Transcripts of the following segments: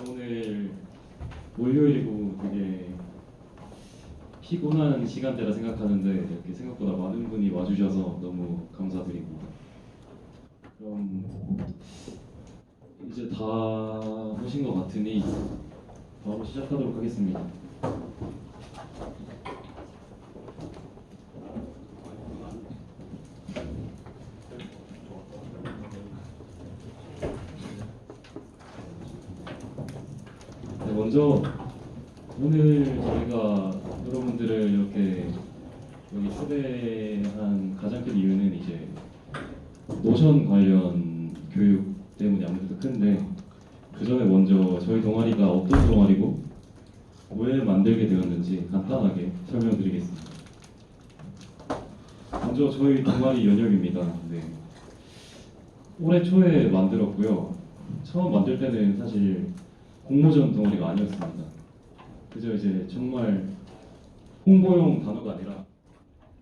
오늘 월요일이고 되게 피곤한 시간대라 생각하는데 이렇게 생각보다 많은 분이 와주셔서 너무 감사드리고, 그럼 이제 다 오신 것 같으니 바로 시작하도록 하겠습니다. 네, 먼저 오늘 저희가 여러분들을 이렇게 여기 초대한 가장 큰 이유는 이제 노션 관련 교육 때문이 아무래도 큰데, 그 전에 먼저 저희 동아리가 어떤 동아리고 왜 만들게 되었는지 간단하게 설명드리겠습니다. 먼저 저희 동아리 연영입니다. 네. 올해 초에 만들었고요. 처음 만들 때는 사실 공모전 동아리가 아니었습니다. 그저 이제 정말 홍보용 단어가 아니라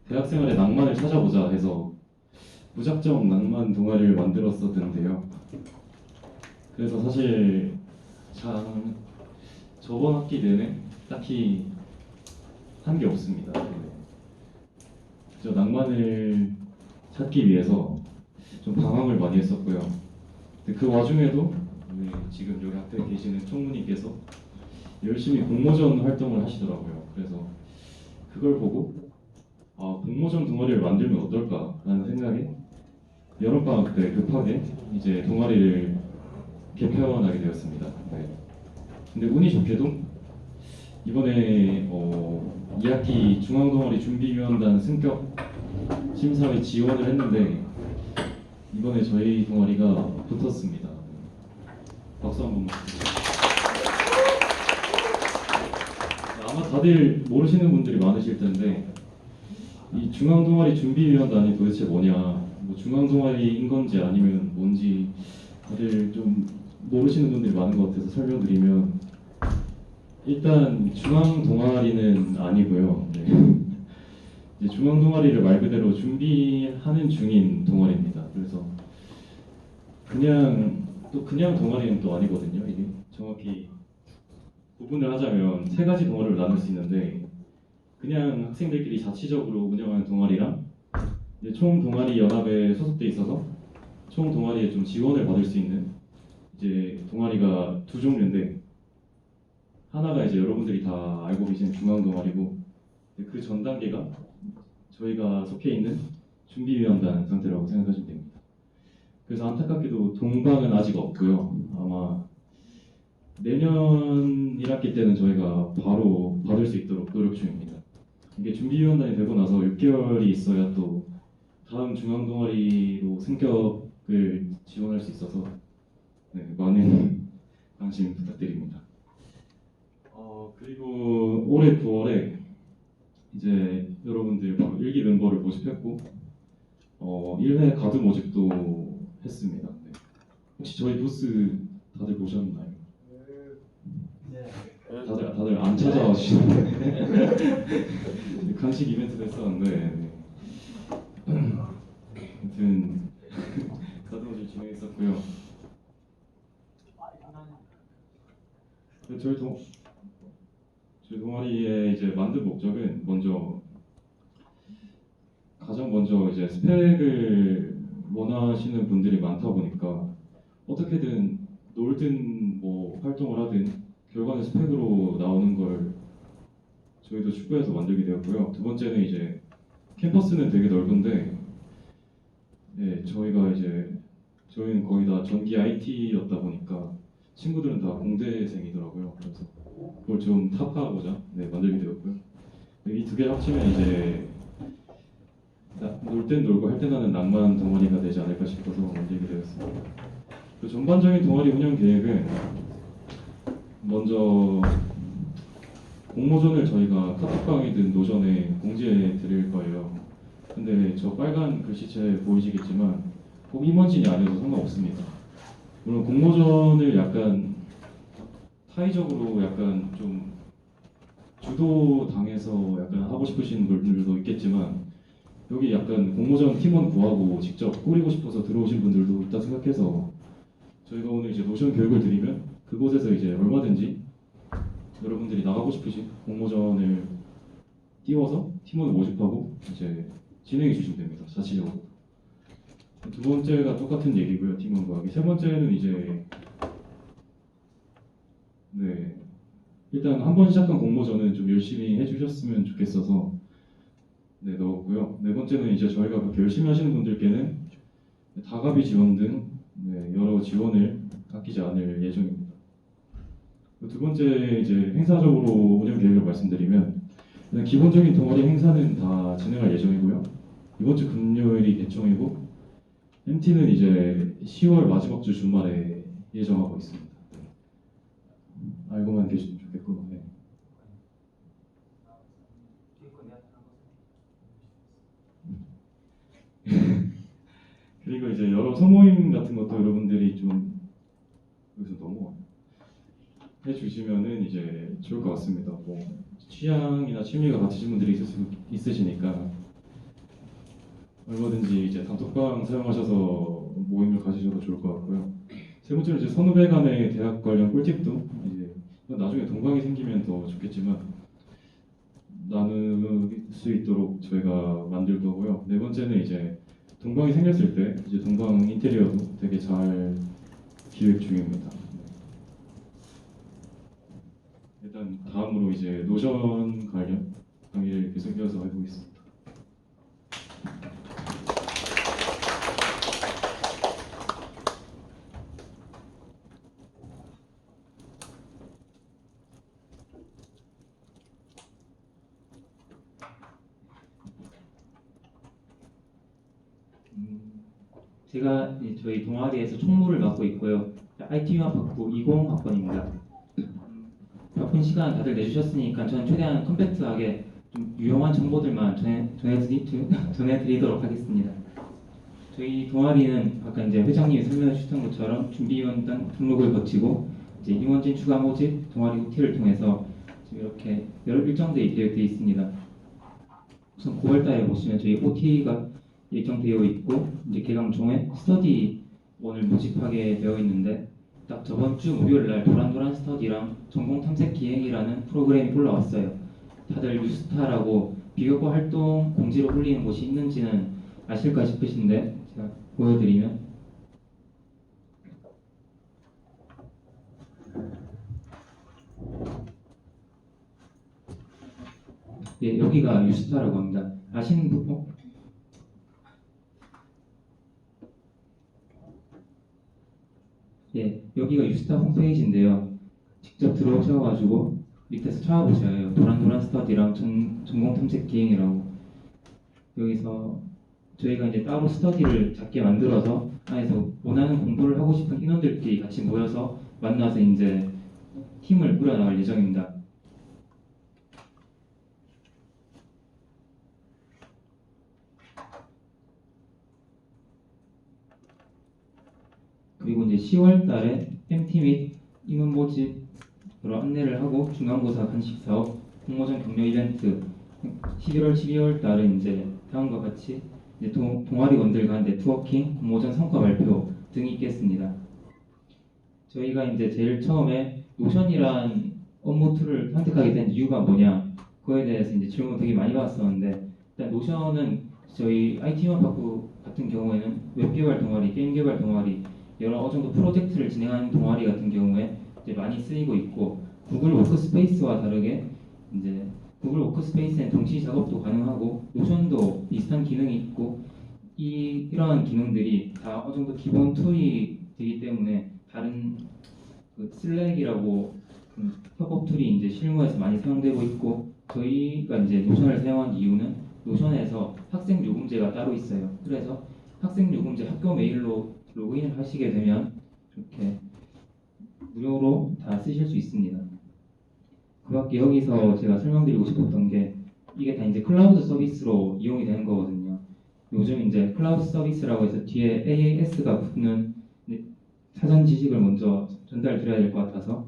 대학생활의 낭만을 찾아보자 해서 무작정 낭만 동아리를 만들었었는데요. 그래서 사실 저번 학기 내내 딱히 한 게 없습니다. 저 낭만을 찾기 위해서 좀 방황을 많이 했었고요. 근데 그 와중에도 지금 여기 앞에 계시는 총무님께서 열심히 공모전 활동을 하시더라고요. 그래서 그걸 보고 공모전 동아리를 만들면 어떨까라는 생각에 여름방학 때 급하게 이제 동아리를 개편하게 되었습니다. 네. 근데 운이 좋게도 이번에 2학기 중앙동아리 준비위원단 승격 심사에 지원을 했는데 이번에 저희 동아리가 붙었습니다. 박수 한 번만. 아마 다들 모르시는 분들이 많으실 텐데, 이 중앙동아리 준비위원단이 도대체 뭐냐, 뭐 중앙동아리인 건지 아니면 뭔지 다들 좀 모르시는 분들이 많은 것 같아서 설명드리면, 일단 중앙동아리는 아니고요. 네. 이제 중앙동아리를 말 그대로 준비하는 중인 동아리입니다. 그래서 그냥 동아리는 또 아니거든요. 이게 정확히 구분을 하자면 세 가지 동아리로 나눌 수 있는데, 그냥 학생들끼리 자치적으로 운영하는 동아리랑 이제 총 동아리 연합에 소속돼 있어서 총 동아리에 좀 지원을 받을 수 있는 이제 동아리가 두 종류인데, 하나가 이제 여러분들이 다 알고 계시는 중앙 동아리고, 그 전 단계가 저희가 속해 있는 준비위원단 상태라고 생각하시면 됩니다. 그래서 안타깝게도 동방은 아직 없고요. 아마 내년 1학기 때는 저희가 바로 받을 수 있도록 노력 중입니다. 이게 준비위원단이 되고 나서 6개월이 있어야 또 다음 중앙동아리로 승격을 지원할 수 있어서 많은 관심 부탁드립니다. 그리고 올해 9월에 이제 여러분들 바로 1기 멤버를 모집했고 1회 가드 모집도 했습니다. 네. 혹시 저희 부스 다들 보셨나요? 네. 다들 안 찾아와 주시는데 간식 이벤트도 했었는데, 네. 아무튼 가드 모집 진행했었고요. 저희 동아리의 이제 만든 목적은 가장 먼저 이제 스펙을 원하시는 분들이 많다 보니까 어떻게든 놀든 뭐 활동을 하든 결과는 스펙으로 나오는 걸 저희도 추구해서 만들게 되었고요. 두 번째는 이제 캠퍼스는 되게 넓은데, 네, 저희는 거의 다 전기 IT였다 보니까 친구들은 다 공대생이더라고요. 그래서 그걸 좀 타파하고자 만들게 되었고요. 이 두 개를 합치면 이제 놀 땐 놀고 할 땐 하는 낭만 동아리가 되지 않을까 싶어서 만들게 되었습니다. 그 전반적인 동아리 운영 계획은 먼저 공모전을 저희가 카톡방이든 노전에 공지해 드릴 거예요. 근데 저 빨간 글씨체 보이시겠지만 꼭 임원진이 아니어도 상관없습니다. 물론 공모전을 약간 타의적으로 약간 좀 주도당해서 약간 하고 싶으신 분들도 있겠지만, 여기 약간 공모전 팀원 구하고 직접 꾸리고 싶어서 들어오신 분들도 있다 생각해서 저희가 오늘 이제 노션 교육을 드리면 그곳에서 이제 얼마든지 여러분들이 나가고 싶으신 공모전을 띄워서 팀원을 모집하고 이제 진행해 주시면 됩니다. 자체적으로. 두 번째가 똑같은 얘기고요. 팀원 구하기. 세 번째는 이제 네, 일단 한 번 시작한 공모전은 좀 열심히 해주셨으면 좋겠어서 네, 넣었고요. 네 번째는 이제 저희가 그렇게 열심히 하시는 분들께는 다가비 지원 등 네, 여러 지원을 아끼지 않을 예정입니다. 두 번째 이제 행사적으로 운영 계획을 말씀드리면 일단 기본적인 동아리 행사는 다 진행할 예정이고요. 이번 주 금요일이 개청이고 MT는 이제 10월 마지막 주 주말에 예정하고 있습니다. 알고만 계시면 좋겠고. 네. 그리고 이제 여러 소모임 같은 것도 여러분들이 좀 여기서 넘어와 해주시면은 이제 좋을 것 같습니다. 뭐 취향이나 취미가 같으신 분들이 있으시니까 얼마든지 이제 단톡방 사용하셔서 모임을 가지셔도 좋을 것 같고요. 세 번째로 이제 선후배 간의 대학 관련 꿀팁도 이제 나중에 동방이 생기면 더 좋겠지만 나눌 수 있도록 저희가 만들 거고요. 네 번째는 이제 동방이 생겼을 때 이제 동방 인테리어도 되게 잘 기획 중입니다. 일단 다음으로 이제 노션 관련 강의를 계속 이어서 해보겠습니다. 제가 저희 동아리에서 총무를 맡고 있고요. IT융합학부 20학번입니다. 바쁜 시간 다들 내주셨으니까 저는 최대한 컴팩트하게 좀 유용한 정보들만 전해드리도록 하겠습니다. 저희 동아리는 아까 이제 회장님이 설명해 주셨던 것처럼 준비위원단 등록을 거치고 이제 임원진 추가 모집 동아리 후티를 통해서 지금 이렇게 여러 일정들이 계획되어 있습니다. 우선 9월달에 보시면 저희 OT가 예정되어 있고 이제 개강 종에 스터디원을 모집하게 되어 있는데 딱 저번 주 목요일 날 도란도란 스터디랑 전공 탐색 기행이라는 프로그램이 올라왔어요. 다들 뉴스타라고 비교과 활동 공지로 올리는 곳이 있는지는 아실까 싶으신데 제가 보여드리면 예, 여기가 뉴스타라고 합니다. 아시는 분? 예, 여기가 유스타 홈페이지인데요. 직접 들어오셔가지고 밑에서 찾아보셔야 해요. 도란도란 스터디랑 전공 탐색 기행이라고. 여기서 저희가 이제 따로 스터디를 작게 만들어서 안에서 원하는 공부를 하고 싶은 인원들끼리 같이 모여서 만나서 이제 팀을 꾸려나갈 예정입니다. 그리고 이제 10월 달에 MT 및 임원 모집으로 안내를 하고 중간고사 간식 사업, 공모전 격려 이벤트 11월, 12월 달에 이제 다음과 같이 이제 동아리원들 간 네트워킹, 공모전 성과 발표 등이 있겠습니다. 저희가 이제 제일 처음에 노션이란 업무 툴을 선택하게 된 이유가 뭐냐 그거에 대해서 이제 질문 되게 많이 받았었는데 일단 노션은 저희 IT융합학부 같은 경우에는 웹 개발 동아리, 게임 개발 동아리 여러 정도 프로젝트를 진행하는 동아리 같은 경우에 이제 많이 쓰이고 있고 구글 워크스페이스와 다르게 이제 구글 워크스페이스는 동시 작업도 가능하고 노션도 비슷한 기능이 있고 이러한 기능들이 다 어느 정도 기본 툴이 되기 때문에 다른 그 슬랙이라고 협업 툴이 이제 실무에서 많이 사용되고 있고 저희가 이제 노션을 사용한 이유는 노션에서 학생 요금제가 따로 있어요. 그래서 학생 요금제 학교 메일로 로그인을 하시게 되면 이렇게 무료로 다 쓰실 수 있습니다. 그 밖에 여기서 제가 설명드리고 싶었던 게 이게 다 이제 클라우드 서비스로 이용이 되는 거거든요. 요즘 이제 클라우드 서비스라고 해서 뒤에 AAS가 붙는 사전 지식을 먼저 전달드려야 될 것 같아서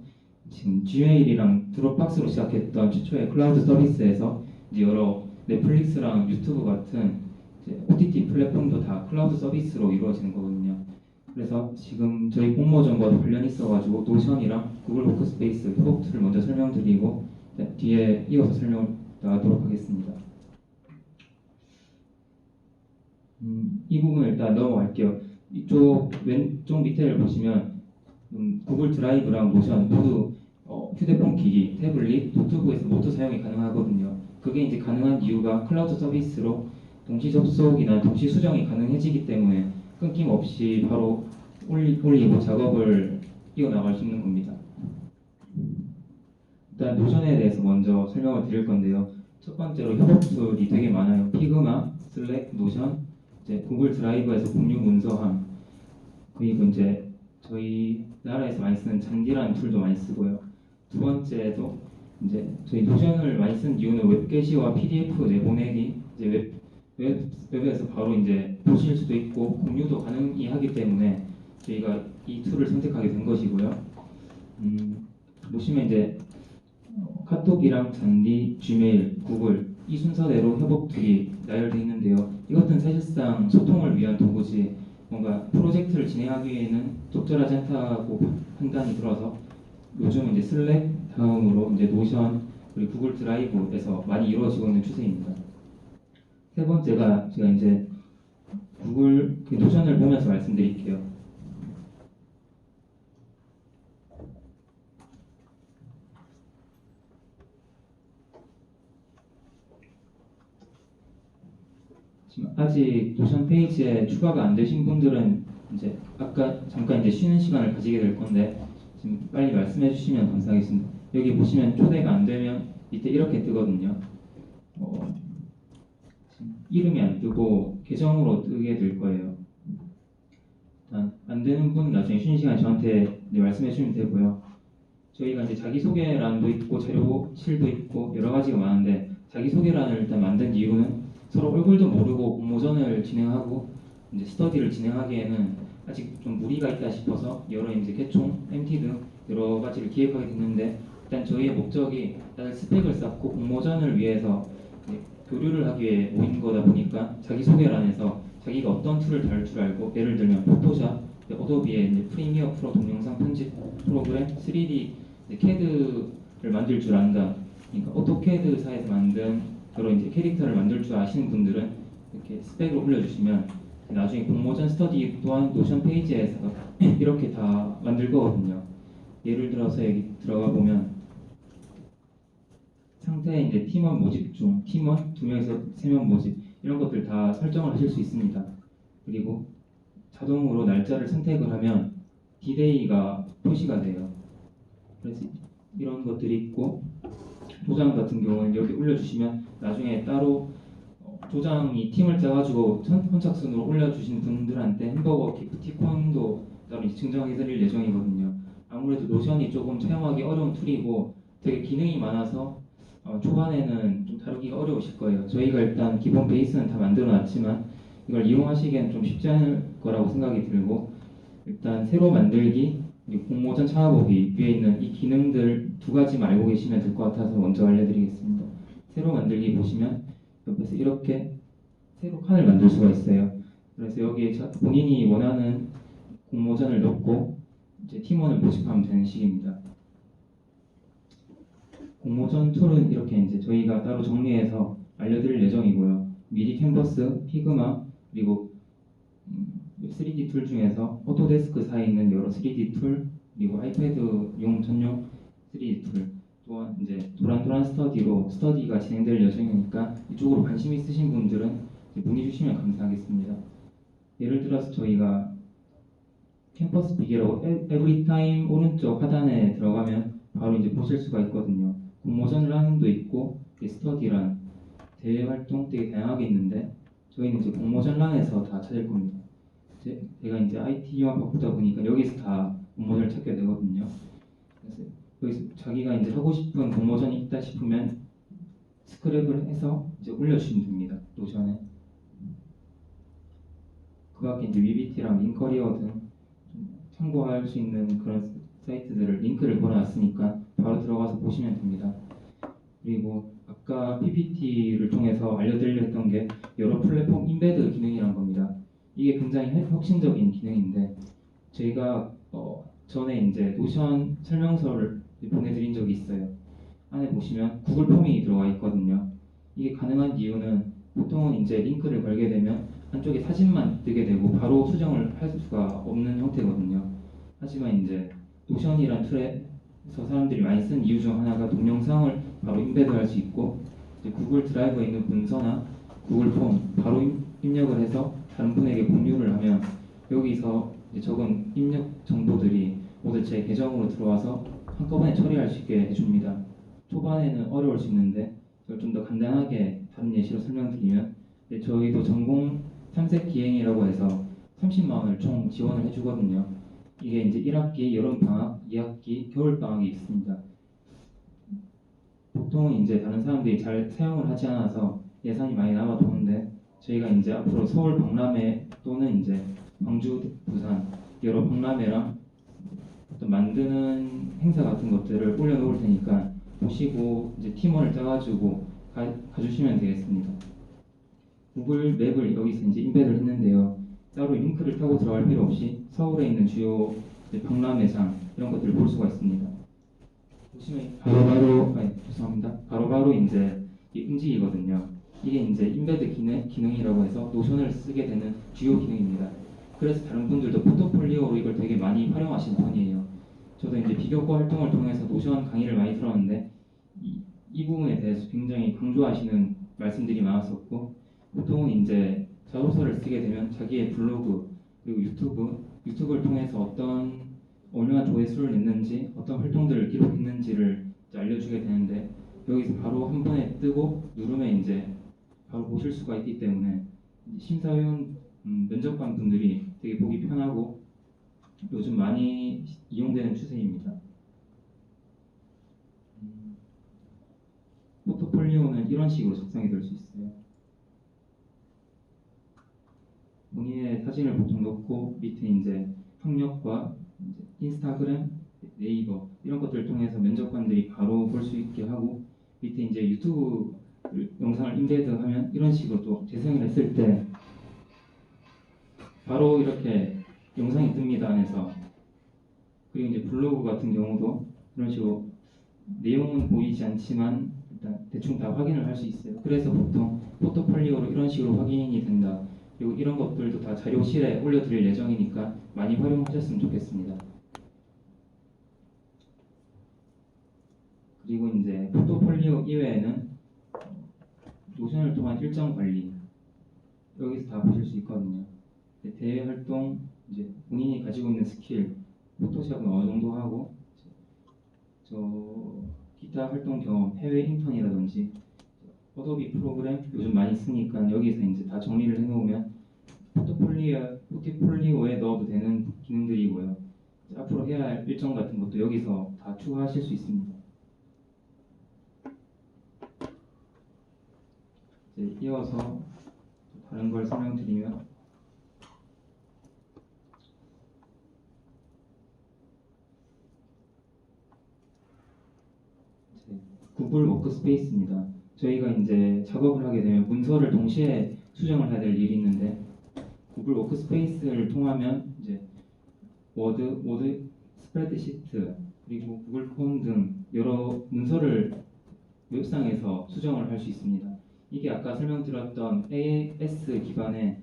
지금 Gmail이랑 드롭박스로 시작했던 최초의 클라우드 서비스에서 이제 여러 넷플릭스랑 유튜브 같은 이제 OTT 플랫폼도 다 클라우드 서비스로 이루어지는 거거든요. 그래서 지금 저희 공모전과도 관련 있어가지고 노션이랑 구글 워크스페이스 협업 툴을 먼저 설명드리고 뒤에 이어서 설명을 나가도록 하겠습니다. 이 부분 일단 넘어갈게요. 이쪽 왼쪽 밑에를 보시면 구글 드라이브랑 노션 모두 휴대폰 기기, 태블릿, 노트북에서 모두 사용이 가능하거든요. 그게 이제 가능한 이유가 클라우드 서비스로 동시 접속이나 동시 수정이 가능해지기 때문에 끊김없이 바로 올리고 작업을 이어나갈 수 있는 겁니다. 일단 노션에 대해서 먼저 설명을 드릴 건데요. 첫 번째로 협업 툴이 되게 많아요. 피그마, 슬랙, 노션, 이제 구글 드라이브에서 공유 문서함, 그리고 이제 저희 나라에서 많이 쓰는 잔디라는 툴도 많이 쓰고요. 두 번째도 이제 저희 노션을 많이 쓰는 이유는 웹 게시와 PDF 내보내기, 이제 웹에서 바로 이제 보실 수도 있고 공유도 가능히 하기 때문에 저희가 이 툴을 선택하게 된 것이고요. 보시면 이제 카톡이랑 잔디, 지메일, 구글 이 순서대로 협업 툴이 나열되어 있는데요. 이것은 사실상 소통을 위한 도구지 뭔가 프로젝트를 진행하기 위해는 적절하지 않다고 판단이 들어서 요즘 이제 슬랙 다음으로 이제 노션 그리고 구글 드라이브에서 많이 이루어지고 있는 추세입니다. 세 번째가 제가 이제 구글 노션을 보면서 말씀드릴게요. 지금 아직 노션 페이지에 추가가 안 되신 분들은 이제 아까 잠깐 이제 쉬는 시간을 가지게 될 건데 지금 빨리 말씀해 주시면 감사하겠습니다. 여기 보시면 초대가 안 되면 밑에 이렇게 뜨거든요. 이름이 안 뜨고 계정으로 뜨게 될 거예요. 일단 안 되는 분 나중에 쉬는 시간에 저한테 이제 말씀해 주시면 되고요. 저희가 이제 자기소개란도 있고 자료실도 있고 여러 가지가 많은데 자기소개란을 일단 만든 이유는 서로 얼굴도 모르고 공모전을 진행하고 이제 스터디를 진행하기에는 아직 좀 무리가 있다 싶어서 여러 이제 개총, MT 등 여러 가지를 기획하게 됐는데 일단 저희의 목적이 다들 스펙을 쌓고 공모전을 위해서 교류를 하기 위해 모인 거다 보니까 자기소개란에서 자기가 어떤 툴을 다룰 줄 알고 예를 들면 포토샵, 어도비의 이제 프리미어 프로 동영상 편집 프로그램, 3D CAD를 만들 줄 안다. 그러니까 오토캐드사에서 만든 여러 이제 캐릭터를 만들 줄 아시는 분들은 이렇게 스펙을 올려주시면 나중에 공모전 스터디 또한 노션 페이지에서 이렇게 다 만들 거거든요. 예를 들어서 여기 들어가 보면 상태에 이제 팀원 모집 중 팀원 2명에서 3명 모집 이런 것들 다 설정을 하실 수 있습니다. 그리고 자동으로 날짜를 선택을 하면 D-Day가 표시가 돼요. 그래서 이런 것들이 있고 도장 같은 경우는 여기 올려주시면 나중에 따로 도장이 팀을 짜가지고 선착순으로 올려주신 분들한테 햄버거 기프티콘도 따로 증정해 드릴 예정이거든요. 아무래도 노션이 조금 사용하기 어려운 툴이고 되게 기능이 많아서 초반에는 좀 다루기가 어려우실 거예요. 저희가 일단 기본 베이스는 다 만들어 놨지만 이걸 이용하시기엔 좀 쉽지 않을 거라고 생각이 들고 일단 새로 만들기 그리고 공모전 찾아보기 위에 있는 이 기능들 두 가지만 알고 계시면 될 것 같아서 먼저 알려드리겠습니다. 새로 만들기 보시면 옆에서 이렇게 새로 칸을 만들 수가 있어요. 그래서 여기에 본인이 원하는 공모전을 넣고 이제 팀원을 모집하면 되는 식입니다. 공모전 툴은 이렇게 이제 저희가 따로 정리해서 알려드릴 예정이고요. 미리 캔버스, 피그마 그리고 3D 툴 중에서 오토데스크사에 있는 여러 3D 툴 그리고 아이패드용 전용 3D 툴 또한 이제 도란도란 스터디로 스터디가 진행될 예정이니까 이쪽으로 관심 있으신 분들은 문의 주시면 감사하겠습니다. 예를 들어서 저희가 캠퍼스 비교라고 에브리타임 오른쪽 하단에 들어가면 바로 이제 보실 수가 있거든요. 공모전 란도 있고 스터디란 대외 활동 되게 다양하게 있는데 저희는 이제 공모전 란에서 다 찾을 겁니다. 제가 이제 IT만 바꾸다 보니까 여기서 다 공모전을 찾게 되거든요. 그래서 여기서 자기가 이제 하고 싶은 공모전이 있다 싶으면 스크랩을 해서 이제 올려주시면 됩니다. 노션에. 그 밖에 이제 위비티랑 링커리어 등 참고할 수 있는 그런 사이트들을 링크를 걸어놨으니까 바로 들어가서 보시면 됩니다. 그리고 아까 PPT를 통해서 알려드리려 했던 게 여러 플랫폼 인베드 기능이란 겁니다. 이게 굉장히 혁신적인 기능인데 저희가 전에 이제 노션 설명서를 보내드린 적이 있어요. 안에 보시면 구글 폼이 들어가 있거든요. 이게 가능한 이유는 보통은 이제 링크를 걸게 되면 한쪽에 사진만 뜨게 되고 바로 수정을 할 수가 없는 형태거든요. 하지만 이제 노션이란 툴에서 사람들이 많이 쓴 이유 중 하나가 동영상을 바로 임베드할 수 있고 이제 구글 드라이브에 있는 문서나 구글 폼 바로 입력을 해서 다른 분에게 공유를 하면 여기서 이제 적은 입력 정보들이 모두 제 계정으로 들어와서 한꺼번에 처리할 수 있게 해줍니다. 초반에는 어려울 수 있는데 이걸 좀 더 간단하게 다른 예시로 설명드리면 저희도 전공 탐색 기행이라고 해서 30만 원을 총 지원을 해주거든요. 이게 이제 1학기 여름방학, 2학기 겨울방학이 있습니다. 보통 이제 다른 사람들이 잘 사용을 하지 않아서 예산이 많이 남아도는데 저희가 이제 앞으로 서울 박람회 또는 이제 광주, 부산 여러 박람회랑 어떤 만드는 행사 같은 것들을 올려놓을 테니까 보시고 이제 팀원을 짜가지고 가주시면 되겠습니다. 구글 맵을 여기서 이제 인베드를 했는데요. 따로 링크를 타고 들어갈 필요 없이 서울에 있는 주요 박람회장 이런 것들을 볼 수가 있습니다. 보시면 바로바로 이제 움직이거든요. 이게 이제 인베드 기능이라고 해서 노션을 쓰게 되는 주요 기능입니다. 그래서 다른 분들도 포트폴리오로 이걸 되게 많이 활용하시는 편이에요. 저도 이제 비교과 활동을 통해서 노션 강의를 많이 들었는데 이 부분에 대해서 굉장히 강조하시는 말씀들이 많았었고 보통은 이제 자소서를 쓰게 되면 자기의 블로그 그리고 유튜브를 통해서 얼마나 조회수를 냈는지 어떤 활동들을 기록했는지를 이제 알려주게 되는데 여기서 바로 한 번에 뜨고 누르면 이제 바로 보실 수가 있기 때문에 심사위원 면접관 분들이 되게 보기 편하고 요즘 많이 이용되는 추세입니다. 포트폴리오는 이런 식으로 작성이 될 수 있어요. 본인의 사진을 보통 넣고 밑에 이제 학력과 이제 인스타그램, 네이버 이런 것들을 통해서 면접관들이 바로 볼 수 있게 하고 밑에 이제 유튜브 영상을 인베드하면 이런 식으로 또 재생을 했을 때 바로 이렇게 영상이 뜹니다 안에서. 그리고 이제 블로그 같은 경우도 이런 식으로 내용은 보이지 않지만 일단 대충 다 확인을 할 수 있어요. 그래서 보통 포트폴리오로 이런 식으로 확인이 된다. 그리고 이런 것들도 다 자료실에 올려드릴 예정이니까 많이 활용하셨으면 좋겠습니다. 그리고 이제 포트폴리오 이외에는 노션을 통한 일정 관리 여기서 다 보실 수 있거든요. 대외 활동, 이제 본인이 가지고 있는 스킬, 포토샵은 어느 정도 하고 기타 활동 경험, 해외 인턴이라든지 어도비 프로그램 요즘 많이 쓰니까 여기서 이제 다 정리를 해놓으면 포트폴리오에 넣어도 되는 기능들이고요. 앞으로 해야 할 일정 같은 것도 여기서 다 추가하실 수 있습니다. 이제 이어서 다른 걸 설명드리면 구글 워크스페이스입니다. 저희가 이제 작업을 하게 되면 문서를 동시에 수정을 해야 될 일이 있는데 구글 워크스페이스를 통하면 이제 워드, 스프레드시트 그리고 구글 폼 등 여러 문서를 웹상에서 수정을 할 수 있습니다. 이게 아까 설명드렸던 AS 기반의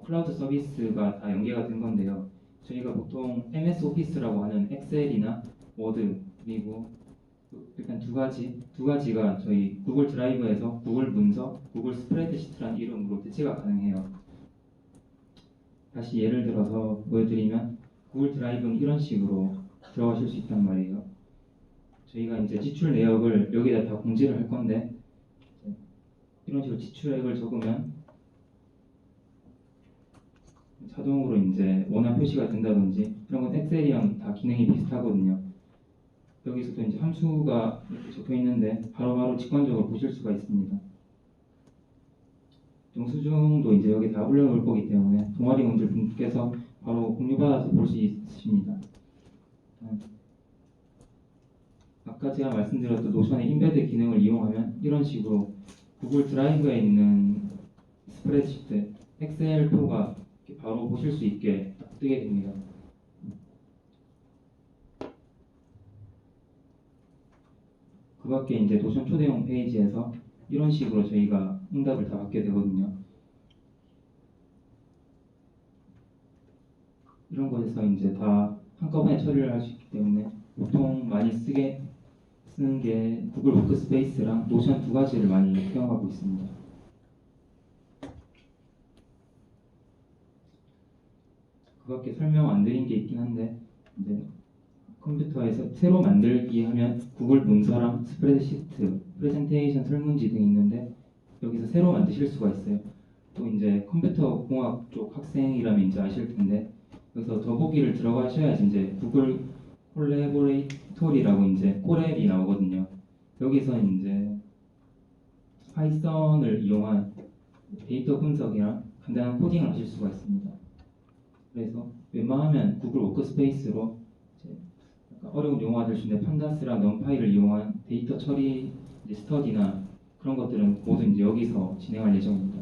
클라우드 서비스가 다 연계가 된 건데요. 저희가 보통 MS 오피스라고 하는 엑셀이나 워드 그리고 일단 두 가지가 저희 구글 드라이브에서 구글 문서, 구글 스프레드시트라는 이름으로 대체가 가능해요. 다시 예를 들어서 보여드리면 구글 드라이브는 이런 식으로 들어가실 수 있단 말이에요. 저희가 이제 지출 내역을 여기다 다 공지를 할 건데 이런 식으로 지출액을 적으면 자동으로 이제 원화 표시가 된다든지 이런 건 엑셀이랑 다 기능이 비슷하거든요. 여기서도 이제 함수가 이렇게 적혀 있는데 바로바로 직관적으로 보실 수가 있습니다. 영수증도 이제 여기 다 올려놓을 거기 때문에 동아리원들 분께서 바로 공유받아서 볼 수 있으십니다. 아까 제가 말씀드렸던 노션의 인베드 기능을 이용하면 이런 식으로 구글 드라이브에 있는 스프레드시트, 엑셀 표가 바로 보실 수 있게 뜨게 됩니다. 그 밖에 이제 노션 초대용 페이지에서 이런 식으로 저희가 응답을 다 받게 되거든요. 이런 곳에서 이제 다 한꺼번에 처리를 할 수 있기 때문에 보통 많이 쓰는 게 구글 워크스페이스랑 노션 두 가지를 많이 사용하고 있습니다. 그 밖에 설명 안 드린 게 있긴 한데 이제 컴퓨터에서 새로 만들기 하면 구글 문서랑 스프레드시트, 프레젠테이션 설문지 등이 있는데 여기서 새로 만드실 수가 있어요. 또 이제 컴퓨터 공학 쪽 학생이라면 이제 아실 텐데 여기서 더보기를 들어가셔야지 이제 구글 콜래보레이터리라고 이제 콜앱이 나오거든요. 여기서 이제 파이썬을 이용한 데이터 분석이랑 간단한 코딩을 하실 수가 있습니다. 그래서 웬만하면 구글 워크스페이스로 이제 약간 어려운 용어가 될 수 있는데 판다스랑 넘파이를 이용한 데이터 처리 이제 스터디나 그런 것들은 모두 이제 여기서 진행할 예정입니다.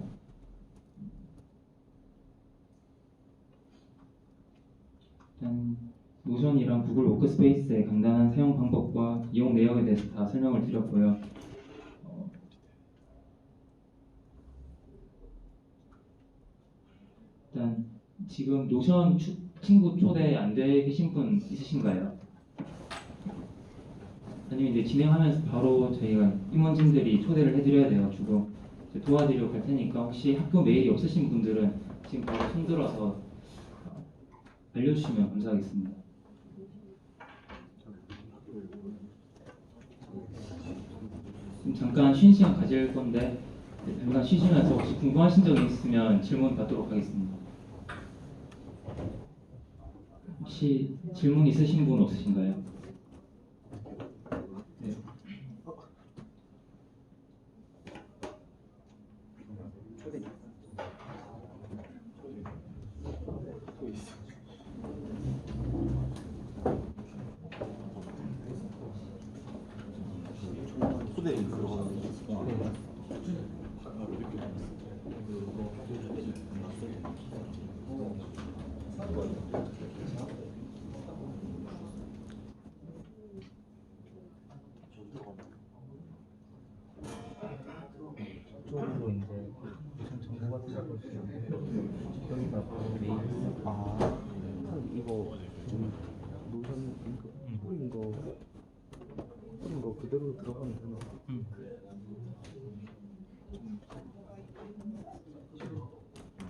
일단 노션이랑 구글 워크스페이스의 간단한 사용 방법과 이용 내역에 대해서 다 설명을 드렸고요. 일단 지금 노션 친구 초대 안 돼 계신 분 있으신가요? 아니면 이제 진행하면서 바로 저희가 임원진들이 초대를 해드려야 돼가지고 이제 도와드리러 갈 테니까 혹시 학교 메일이 없으신 분들은 지금 바로 손들어서 알려주시면 감사하겠습니다. 지금 잠깐 쉬는 시간 가질 건데 잠깐 쉬시면서 혹시 궁금하신 점이 있으면 질문 받도록 하겠습니다. 혹시 질문 있으신 분 없으신가요? 네. 초대 링크 들어가는 쪽으로 이제 무슨 정보가 들어가시는데 여기가 메일 이거 노션 링크 뿌린 거 그대로 들어가면 되나?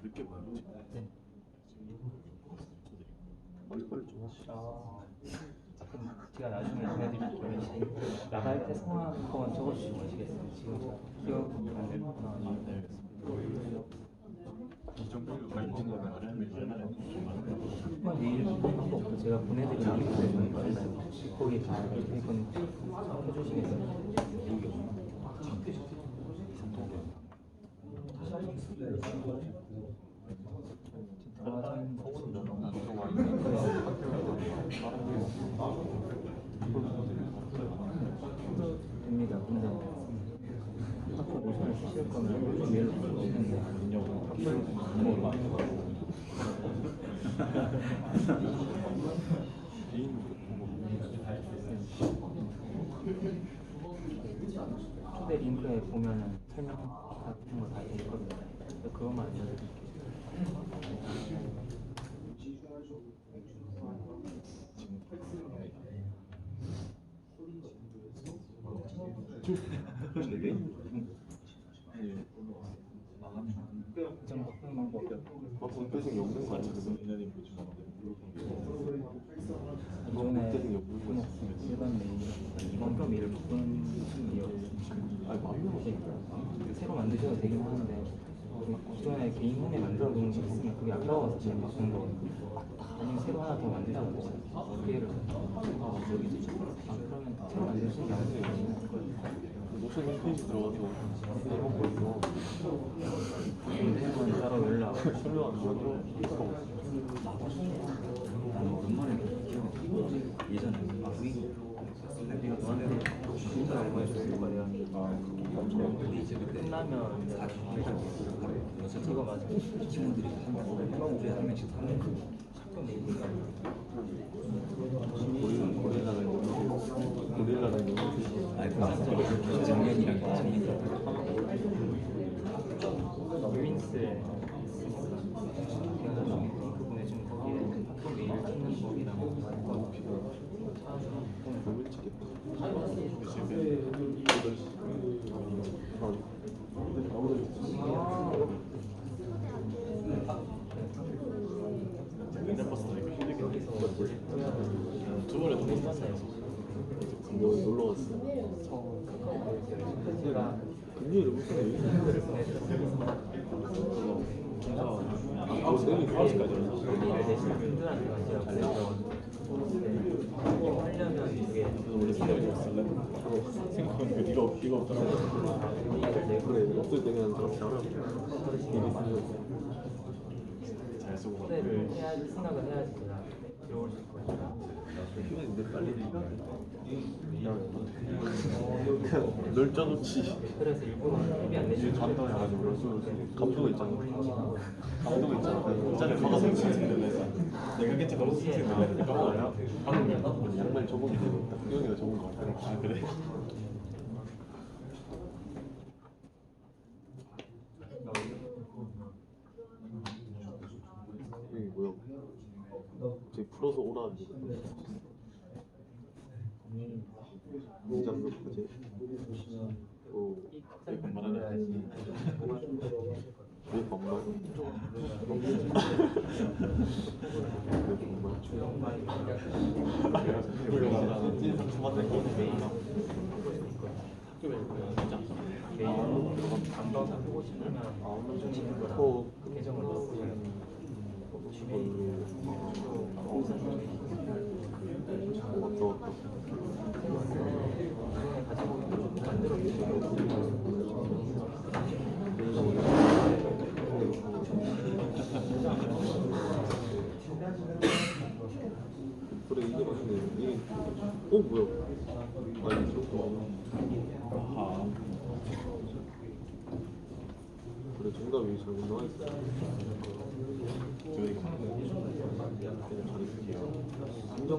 늦게 봐야지. 네. 빨리 좀 하시죠. 제가 나중에 보내드릴게요. 나갈 때 상황 한번 적어주시고 가시겠어요? 지금 기억 안 될 거나 한번 메일 방법도 제가 보내드린 링크를 있나요? 거기 다 이건 해주시겠어요? 됩니다. 근데 학교 노션을 쓰실 거면 메일로 주시는데 초대 링크에 보면은 설명 같은 거 다 있거든요. 그것만 알려드릴게요. 본패생 없는 거 아니야? 이번에 일반 메일, 이번 메일을 바꾸는 중이에요. 아니 맞는 새로 만드셔도 되긴 하는데 기존에 개인 홈에 만들어 놓은 게 있으면 그게 아까워서 지금 바꾸는 거거든요. 아니면 새로 하나 더 만드셔도 돼요. 기회를 그러면 새로 만드시는 게 아니에요. 노션 홈페이지 들어가서 해보고 있어. 근데 따로 연락 설명 안 하고 오랜만에 예전에 내가 너한테 진짜 얼마 줬을 거야. 끝나면 이거 맞아. 친구들이 한 명씩 하는 거. 고릴라랑 아니 그 작년이랑 작년이랑 윈스 그분의 지금 거기에 학교 메일 찍는 거기랑 너무 미치겠다. 맨날 버스 타니까 힘들겠네. 저번에 너무 탔어요. 여기 놀러 왔어. 금요일에 무슨 일이 내일 9시까지라서 원래 생각이 없을래? 생각하니까 네가 없더라고. 그래 없을 때 그냥 저렇게 하라고. 일이 있으니까. 잘 쓰고 가. 생각을 해야지 들어올 수 있거든요. 시간이 내 빨리 그냥 널 짜놓지. 그래서 일부러 TV 안 이제 내주고 감동해가지고 감동 있잖아. 감동 있잖아. 짜리 가서 내가 괜찮아. 선생님 놀래. 방금 양말 접은 게 되겠다. 형이가 접은 거 같아. 아 그래? 이게 뭐야? 저기 풀어서 오라는데. 이 장면까지. 오, 왜 반말하냐? 왜 반말? 하고 싶으면 좀 있는 거랑 계정을 넣고 그래 이게 맞네. 이게 뭐야? 아니 저거. 아하. 그래 정답이 잘못 나와 있어. 저희가 가르칠게요. 인정.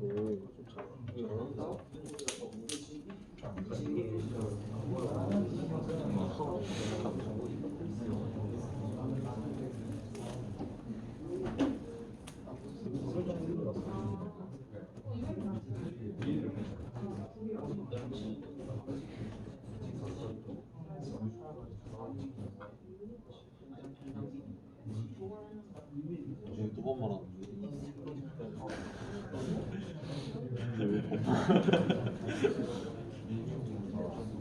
오, 좋다. 이거 안 한다. 두번 말하는데.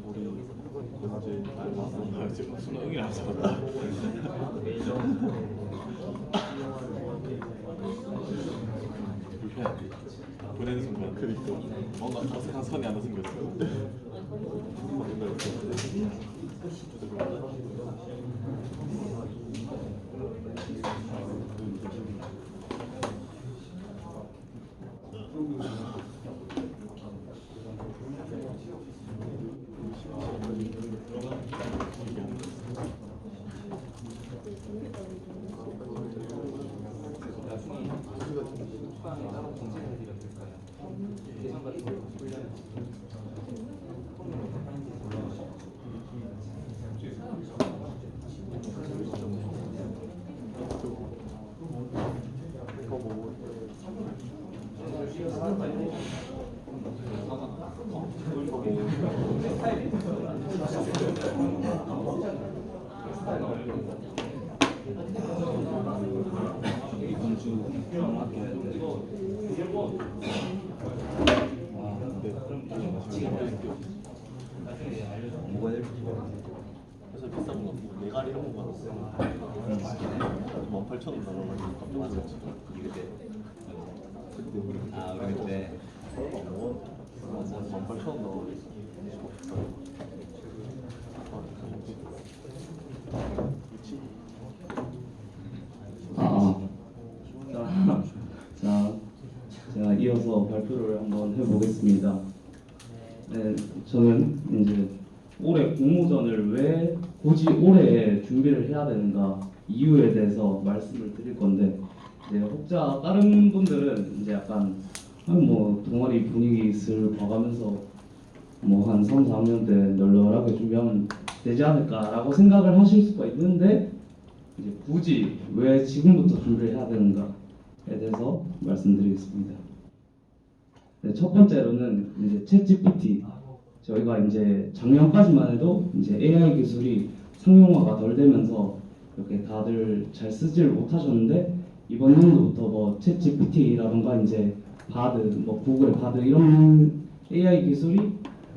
우리 어제 날 봤어. 지금 순간 응이 안 잡았다. 불편해. 보내는 순간. 그러니까. 뭔가 어색한 선이 하나 생겼어. 그래서 비싼 거 내가 이런 거 받았어. 18,000원 나가가지고 깜짝 놀랐지. 그때 우리 우리 그때 18,000원 나가가지고. 자, 제가 이어서 발표를 한번 해보겠습니다. 네, 저는 이제 올해 공모전을 왜 굳이 올해 준비를 해야 되는가 이유에 대해서 말씀을 드릴 건데, 이제 혹자 다른 분들은 이제 약간 뭐 동아리 분위기 슬 봐가면서 뭐 한 3, 4학년 때 널널하게 준비하면 되지 않을까라고 생각을 하실 수가 있는데, 이제 굳이 왜 지금부터 준비를 해야 되는가에 대해서 말씀드리겠습니다. 네, 첫 번째로는 이제 챗GPT. 저희가 이제 작년까지만 해도 이제 AI 기술이 상용화가 덜 되면서 이렇게 다들 잘 쓰지를 못하셨는데, 이번 연도부터 뭐 챗GPT라던가 이제 바드, 뭐 구글의 바드 이런 AI 기술이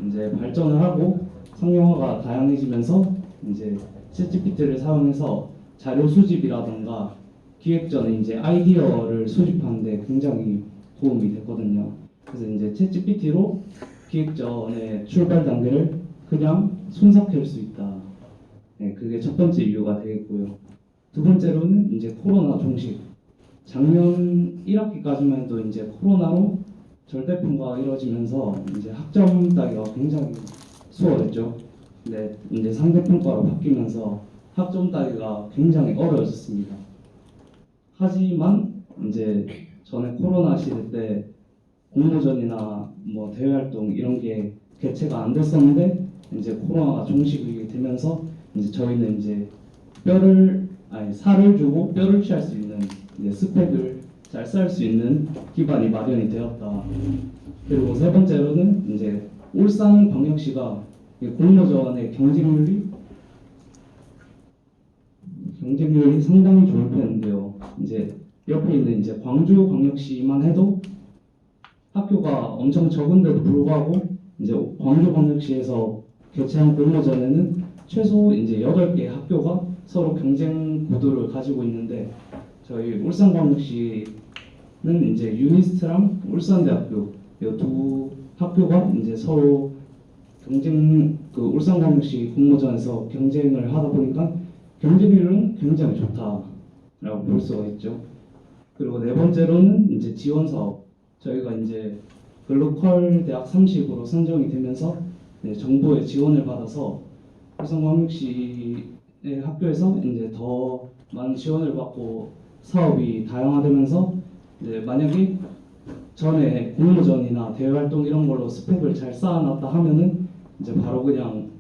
이제 발전을 하고 상용화가 다양해지면서 이제 챗GPT를 사용해서 자료 수집이라던가 기획 전에 이제 아이디어를 수집하는데 굉장히 도움이 됐거든요. 그래서 이제 챗GPT로 기획 전에 출발 단계를 그냥 손삭할 수 있다. 네, 그게 첫 번째 이유가 되겠고요. 두 번째로는 이제 코로나 종식. 작년 1학기까지만 해도 이제 코로나로 절대 평가가 이루어지면서 이제 학점 따기가 굉장히 수월했죠. 근데 이제 상대 평가로 바뀌면서 학점 따기가 굉장히 어려워졌습니다. 하지만 이제 전에 코로나 시대 때 공모전이나 뭐 대외 활동 이런 게 개최가 안 됐었는데, 이제 코로나가 종식이 되면서 이제 저희는 이제 살을 주고 뼈를 취할 수 있는 이제 스펙을 잘 쌓을 수 있는 기반이 마련이 되었다. 그리고 세 번째로는 이제 울산광역시가 공모전의 경쟁률이 상당히 좋은 편인데요. 이제 옆에 있는 이제 광주광역시만 해도 학교가 엄청 적은데도 불구하고 이제 광주광역시에서 개최한 공모전에는 최소 이제 8개 학교가 서로 경쟁 구도를 가지고 있는데, 저희 울산광역시는 이제 유니스트랑 울산대학교 이 두 학교가 이제 서로 울산광역시 공모전에서 경쟁을 하다 보니까 경쟁률은 굉장히 좋다라고 볼 수가 있죠. 그리고 네 번째로는 이제 지원 사업. 저희가 이제 글로컬 대학 30으로 선정이 되면서 정부의 지원을 받아서 울산광역시의 학교에서 이제 더 많은 지원을 받고 사업이 다양화되면서, 이제 만약에 전에 공모전이나 대외 활동 이런 걸로 스펙을 잘 쌓아놨다 하면은 이제 바로 그냥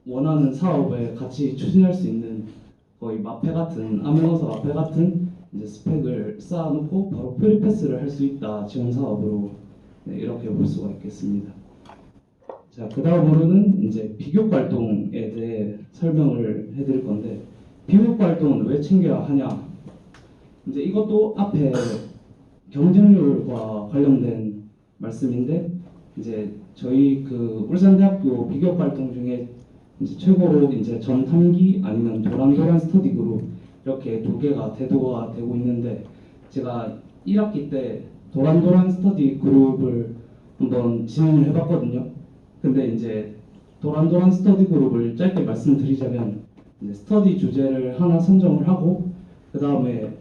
원하는 사업에 같이 추진할 수 있는 거의 마페 같은, 암행어사 마페 같은 이제 스펙을 쌓아놓고 바로 프리패스를 할 수 있다, 지원 사업으로. 이렇게 볼 수가 있겠습니다. 자, 그 다음으로는 이제 비교과 활동에 대해 설명을 해드릴 건데, 비교과 활동은 왜 챙겨야 하냐? 이제 이것도 앞에 경쟁률과 관련된 말씀인데, 이제 저희 그 울산대학교 비교과 활동 중에 이제 최고로 이제 전탐기 아니면 도란도란 스터디 그룹 이렇게 두 개가 대도가 되고 있는데, 제가 1학기 때 도란도란 스터디 그룹을 한번 진행을 해봤거든요. 근데 이제 도란도란 스터디 그룹을 짧게 말씀드리자면, 이제 스터디 주제를 하나 선정을 하고 그 다음에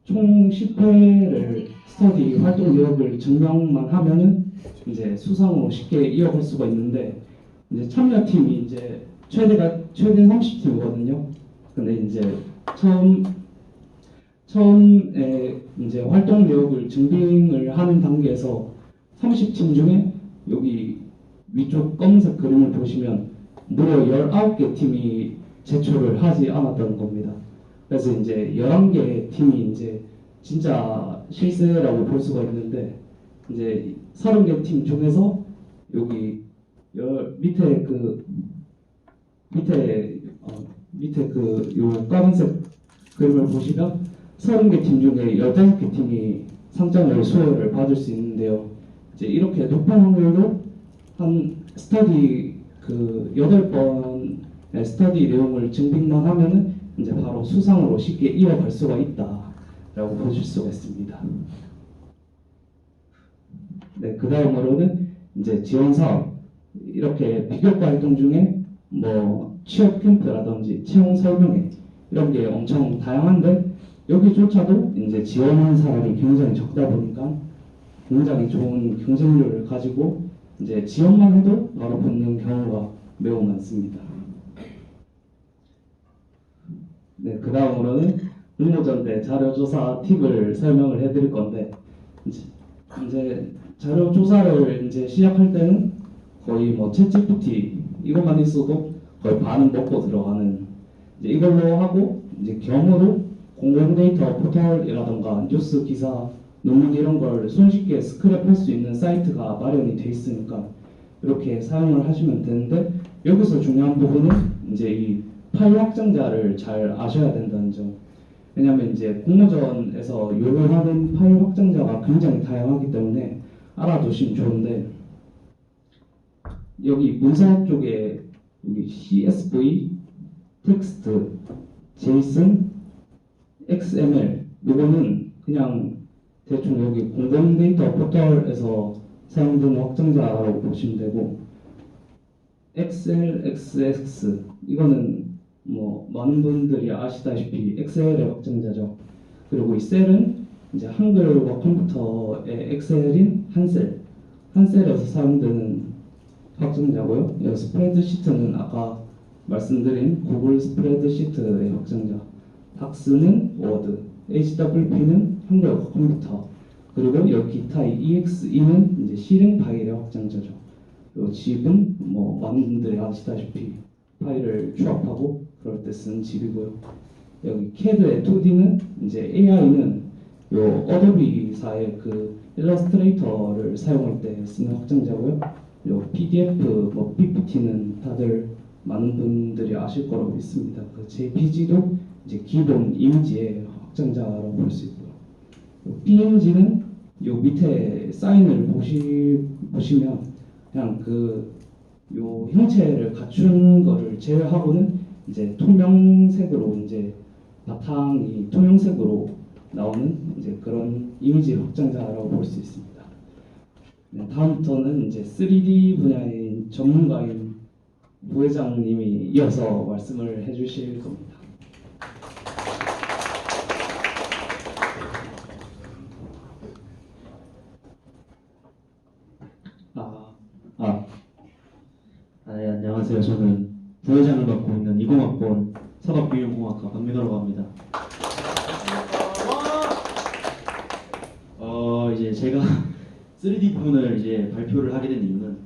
총 10회를 스터디 활동 내역을 증명만 하면은 이제 수상으로 쉽게 이어갈 수가 있는데, 이제 참여팀이 이제 최대 30팀이거든요. 근데 이제 처음에 이제 활동 내역을 증빙을 하는 단계에서 30팀 중에 여기 위쪽 검은색 그림을 보시면 무려 19개 팀이 제출을 하지 않았다는 겁니다. 그래서 이제 11개 팀이 이제 진짜 실세라고 볼 수가 있는데, 이제 30개 팀 중에서 여기 밑에 요 까만색 그림을 보시면 30개 팀 중에 15개 팀이 상장을 수여를 받을 수 있는데요. 이제 이렇게 높은 확률로 한 스터디 8번의 스터디 내용을 증빙만 하면은 이제 바로 수상으로 쉽게 이어갈 수가 있다라고 보실 수가 있습니다. 네, 그 다음으로는 이제 지원 사업. 이렇게 비교과 활동 중에 뭐 취업 캠프라든지 채용 설명회 이런 게 엄청 다양한데, 여기조차도 이제 지원하는 사람이 굉장히 적다 보니까 굉장히 좋은 경쟁률을 가지고 이제 지원만 해도 바로 붙는 경우가 매우 많습니다. 네, 그 다음으로는 공모전 때 자료조사 팁을 설명을 해드릴 건데 이제 자료조사를 이제 시작할 때는 거의 뭐 챗GPT 이것만 있어도 거의 반은 먹고 들어가는 이제 이걸로 하고 이제 경으로 공공 데이터 포털이라던가 뉴스 기사 논문 이런 걸 손쉽게 스크랩할 수 있는 사이트가 마련이 돼 있으니까 이렇게 사용을 하시면 되는데 여기서 중요한 부분은 이제 이 파일 확장자를 잘 아셔야 된다는 점. 왜냐하면 이제 공모전에서 요구하는 파일 확장자가 굉장히 다양하기 때문에 알아두시면 좋은데 여기 문서 쪽에 여기 CSV, 텍스트, JSON, XML 요거는 그냥 대충 여기 공공 데이터 포털에서 사용되는 확장자라고 보시면 되고 엑셀, XX 이거는 뭐 많은 분들이 아시다시피 엑셀의 확장자죠. 그리고 이 셀은 이제 한글과 컴퓨터의 엑셀인 한셀에서 사용되는 확장자고요. 이 스프레드시트는 아까 말씀드린 구글 스프레드시트의 확장자. 닥스는 워드, HWP는 한글과 컴퓨터, 그리고 여기 기타의 EXE는 이제 실행 파일의 확장자죠. 그리고 집은 뭐 많은 분들이 아시다시피 파일을 추합하고 그럴 때 쓰는 집이고요. 여기 CAD의 2D는 이제 AI는 요 어도비사의 그 일러스트레이터를 사용할 때 쓰는 확장자고요. 요 PDF, 뭐 PPT는 다들 많은 분들이 아실 거라고 믿습니다. 그 JPG도 이제 기본 이미지의 확장자라고 볼 수 있고요. 요 PNG는 요 밑에 사인을 보시면 그냥 요 형체를 갖춘 거를 제외하고는 이제 투명색으로 이제 바탕이 투명색으로 나오는 이제 그런 이미지 확장자라고 볼 수 있습니다. 네, 다음부터는 이제 3D 분야의 전문가인 부회장님이 이어서 말씀을 해주실 겁니다. 네, 안녕하세요. 저는 부회장을 맡고 있는 20학번 산업비용공학과 박민호라고 합니다. 이제 제가 3D 부분을 이제 발표를 하게 된 이유는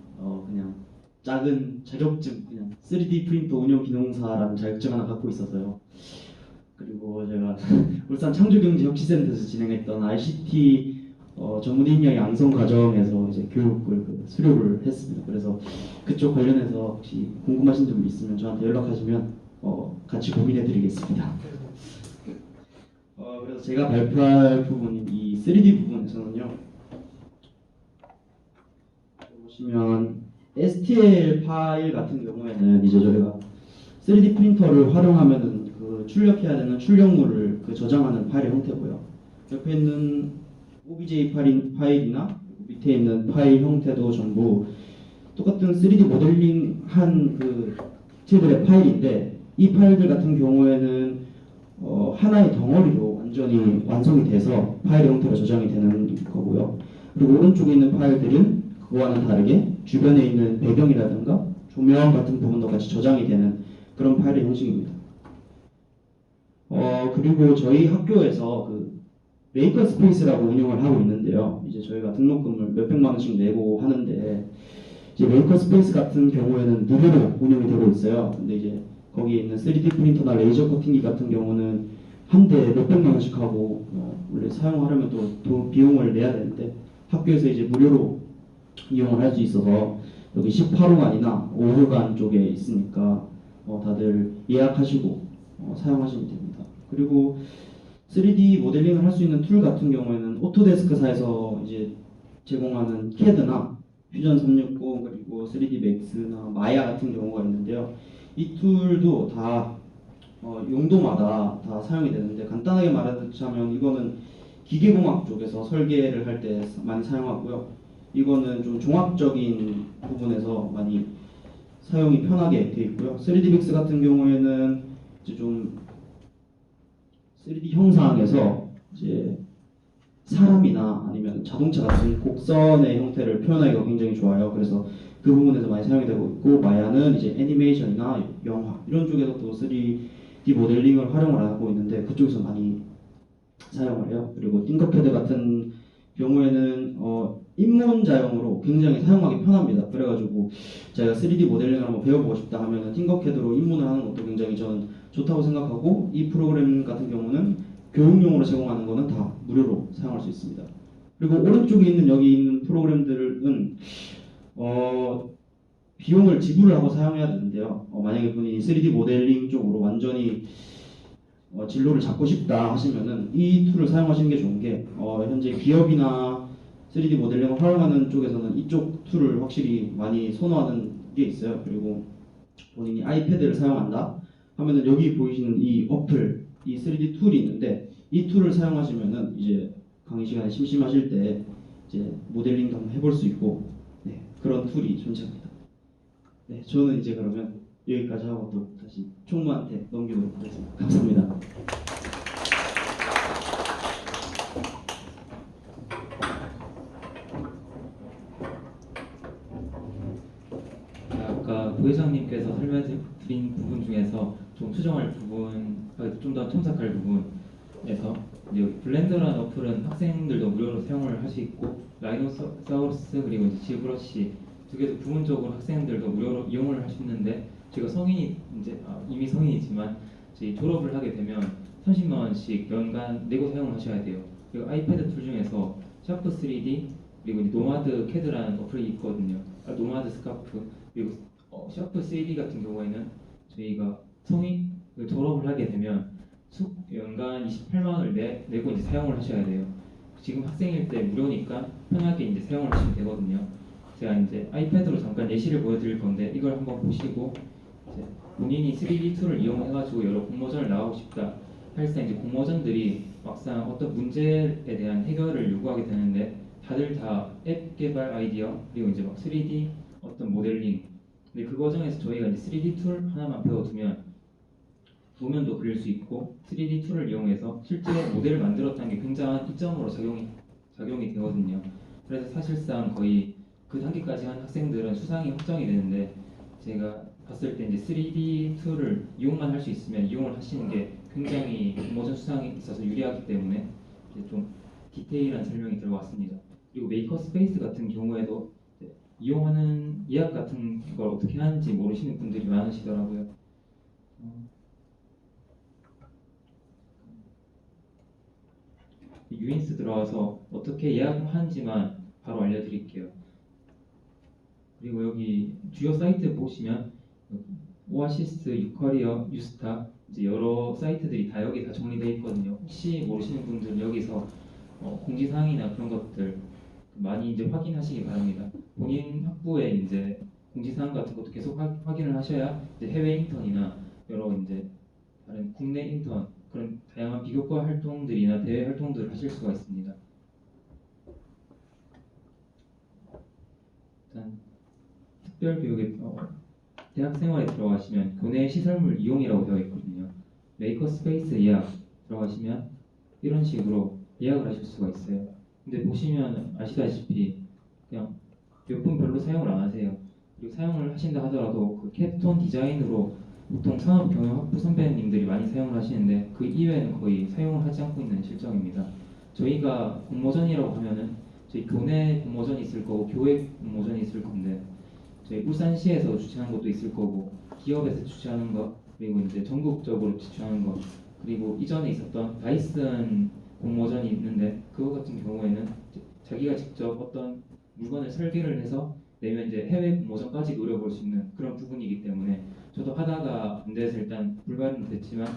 그냥 작은 자격증, 그냥 3D 프린터 운영 기능사라는 자격증 하나 갖고 있어서요. 그리고 제가 울산 창조경제혁신센터에서 진행했던 ICT 전문 인력 양성 과정에서 이제 교육을 수료를 했습니다. 그래서 그쪽 관련해서 혹시 궁금하신 점 있으면 저한테 연락하시면 같이 고민해드리겠습니다. 그래서 제가 발표할 부분인 이 3D 부분에서는요. 보시면 STL 파일 같은 경우에는 이제 저희가 3D 프린터를 활용하면은 그 출력해야 되는 출력물을 저장하는 파일의 형태고요. 옆에 있는 OBJ 파일이나 밑에 있는 파일 형태도 전부 똑같은 3D 모델링한 그 text들의 파일인데 이 파일들 같은 경우에는 하나의 덩어리로 완전히 완성이 돼서 파일 형태로 저장이 되는 거고요. 그리고 오른쪽에 있는 파일들은 그거와는 다르게 주변에 있는 배경이라든가 조명 같은 부분도 같이 저장이 되는 그런 파일의 형식입니다. 그리고 저희 학교에서 그 메이커 스페이스라고 운영을 하고 있는데요. 이제 저희가 등록금을 몇백만 원씩 내고 하는데 이제 메이커 스페이스 같은 경우에는 무료로 운영이 되고 있어요. 근데 이제 거기에 있는 3D 프린터나 레이저 커팅기 같은 경우는 한 대 몇백만 원씩 하고 원래 사용하려면 또 비용을 내야 되는데 학교에서 이제 무료로 이용을 할 수 있어서 여기 18호관이나 5호관 쪽에 있으니까 다들 예약하시고 사용하시면 됩니다. 그리고 3D 모델링을 할 수 있는 툴 같은 경우에는 오토데스크사에서 이제 제공하는 CAD나 퓨전 360 그리고 3D 맥스나 마야 같은 경우가 있는데요. 이 툴도 다 용도마다 다 사용이 되는데 간단하게 말하자면 이거는 기계공학 쪽에서 설계를 할 때 많이 사용하고요. 이거는 좀 종합적인 부분에서 많이 사용이 편하게 되어 있고요. 3D 맥스 같은 경우에는 이제 좀 3D 형상에서 이제 사람이나 아니면 자동차 같은 곡선의 형태를 표현하기가 굉장히 좋아요. 그래서 그 부분에서 많이 사용이 되고 있고, 마야는 이제 애니메이션이나 영화 이런 쪽에서 또 3D 모델링을 활용을 하고 있는데 그쪽에서 많이 사용을 해요. 그리고 띵커패드 같은 경우에는 입문자용으로 굉장히 사용하기 편합니다. 그래가지고 제가 3D 모델링을 한번 배워보고 싶다 하면 띵커캐드로 입문을 하는 것도 굉장히 저는 좋다고 생각하고, 이 프로그램 같은 경우는 교육용으로 제공하는 거는 다 무료로 사용할 수 있습니다. 그리고 오른쪽에 있는 여기 있는 프로그램들은 비용을 지불을 하고 사용해야 되는데요. 만약에 본인이 3D 모델링 쪽으로 완전히 진로를 잡고 싶다 하시면은 이 툴을 사용하시는 게 좋은 게, 현재 기업이나 3D 모델링을 활용하는 쪽에서는 이쪽 툴을 확실히 많이 선호하는 게 있어요. 그리고 본인이 아이패드를 사용한다 하면은 여기 보이시는 이 어플, 이 3D 툴이 있는데, 이 툴을 사용하시면은 이제 강의 시간에 심심하실 때 이제 모델링도 한번 해볼 수 있고, 네, 그런 툴이 존재합니다. 네, 저는 이제 그러면 여기까지 하고 또 다시 총무한테 넘기도록 하겠습니다. 감사합니다. 아까 부회장님께서 설명드린 부분 중에서 좀 수정할 부분, 좀 더 첨삭할 부분에서 이제 여기 블렌더라는 어플은 학생들도 무료로 사용을 할 수 있고, 라이노사우루스 그리고 이제 지브러시 두 개도 부분적으로 학생들도 무료로 이용을 할 수 있는데, 제가 성인이 이제 이미 성인이지만 저희 졸업을 하게 되면 30만 원씩 연간 내고 사용을 하셔야 돼요. 그리고 아이패드 툴 중에서 샤프 3D 그리고 이제 노마드 캐드라는 어플이 있거든요. 노마드 스카프 그리고 샤프 3D 같은 경우에는 저희가 성인 졸업을 하게 되면 연간 28만 원을 내고 이제 사용을 하셔야 돼요. 지금 학생일 때 무료니까 편하게 이제 사용을 하시면 되거든요. 제가 이제 아이패드로 잠깐 예시를 보여드릴 건데 이걸 한번 보시고, 이제 본인이 3D 툴을 이용해가지고 여러 공모전을 나가고 싶다 할때 이제 공모전들이 막상 어떤 문제에 대한 해결을 요구하게 되는데, 다들 다 앱 개발 아이디어 그리고 이제 막 3D 어떤 모델링, 근데 그 과정에서 저희가 이제 3D 툴 하나만 배워두면 도면도 그릴 수 있고 3D 툴을 이용해서 실제 모델을 만들었다는 게 굉장한 이점으로 작용이 되거든요. 그래서 사실상 거의 그 단계까지 한 학생들은 수상이 확정이 되는데, 제가 봤을 때 이제 3D 툴을 이용만 할 수 있으면 이용을 하시는 게 굉장히 공모전 수상에 있어서 유리하기 때문에 이제 좀 디테일한 설명이 들어갔습니다. 그리고 메이커 스페이스 같은 경우에도 이용하는 예약 같은 걸 어떻게 하는지 모르시는 분들이 많으시더라고요. 유인스 들어와서 어떻게 예약하는지만 바로 알려드릴게요. 그리고 여기 주요 사이트 보시면 오아시스, 유커리어, 유스타 이제 여러 사이트들이 다 여기 다 정리되어 있거든요. 혹시 모르시는 분들은 여기서 공지사항이나 그런 것들 많이 이제 확인하시기 바랍니다. 본인 학부에 이제 공지사항 같은 것도 계속 확인을 하셔야 이제 해외 인턴이나 여러 이제 다른 국내 인턴 그런 다양한 비교과 활동들이나 대외 활동들을 하실 수가 있습니다. 일단 특별교육에 대학생활에 들어가시면 교내 시설물 이용이라고 되어 있거든요. 메이커 스페이스 예약 들어가시면 이런 식으로 예약을 하실 수가 있어요. 근데 보시면 아시다시피 그냥 몇 분 별로 사용을 안 하세요. 그리고 사용을 하신다 하더라도 그 캡톤 디자인으로 보통 산업경영학부 선배님들이 많이 사용을 하시는데 그 이외에는 거의 사용을 하지 않고 있는 실정입니다. 저희가 공모전이라고 하면은 저희 교내 공모전이 있을 거고 교회 공모전이 있을 건데, 저희 울산시에서 주최하는 것도 있을 거고 기업에서 주최하는 거, 그리고 이제 전국적으로 주최하는 거, 그리고 이전에 있었던 다이슨 공모전이 있는데 그거 같은 경우에는 자기가 직접 어떤 물건을 설계를 해서 내면 이제 해외 공모전까지 노려볼 수 있는 그런 부분이기 때문에, 저도 하다가 안 돼서 일단 불발은 됐지만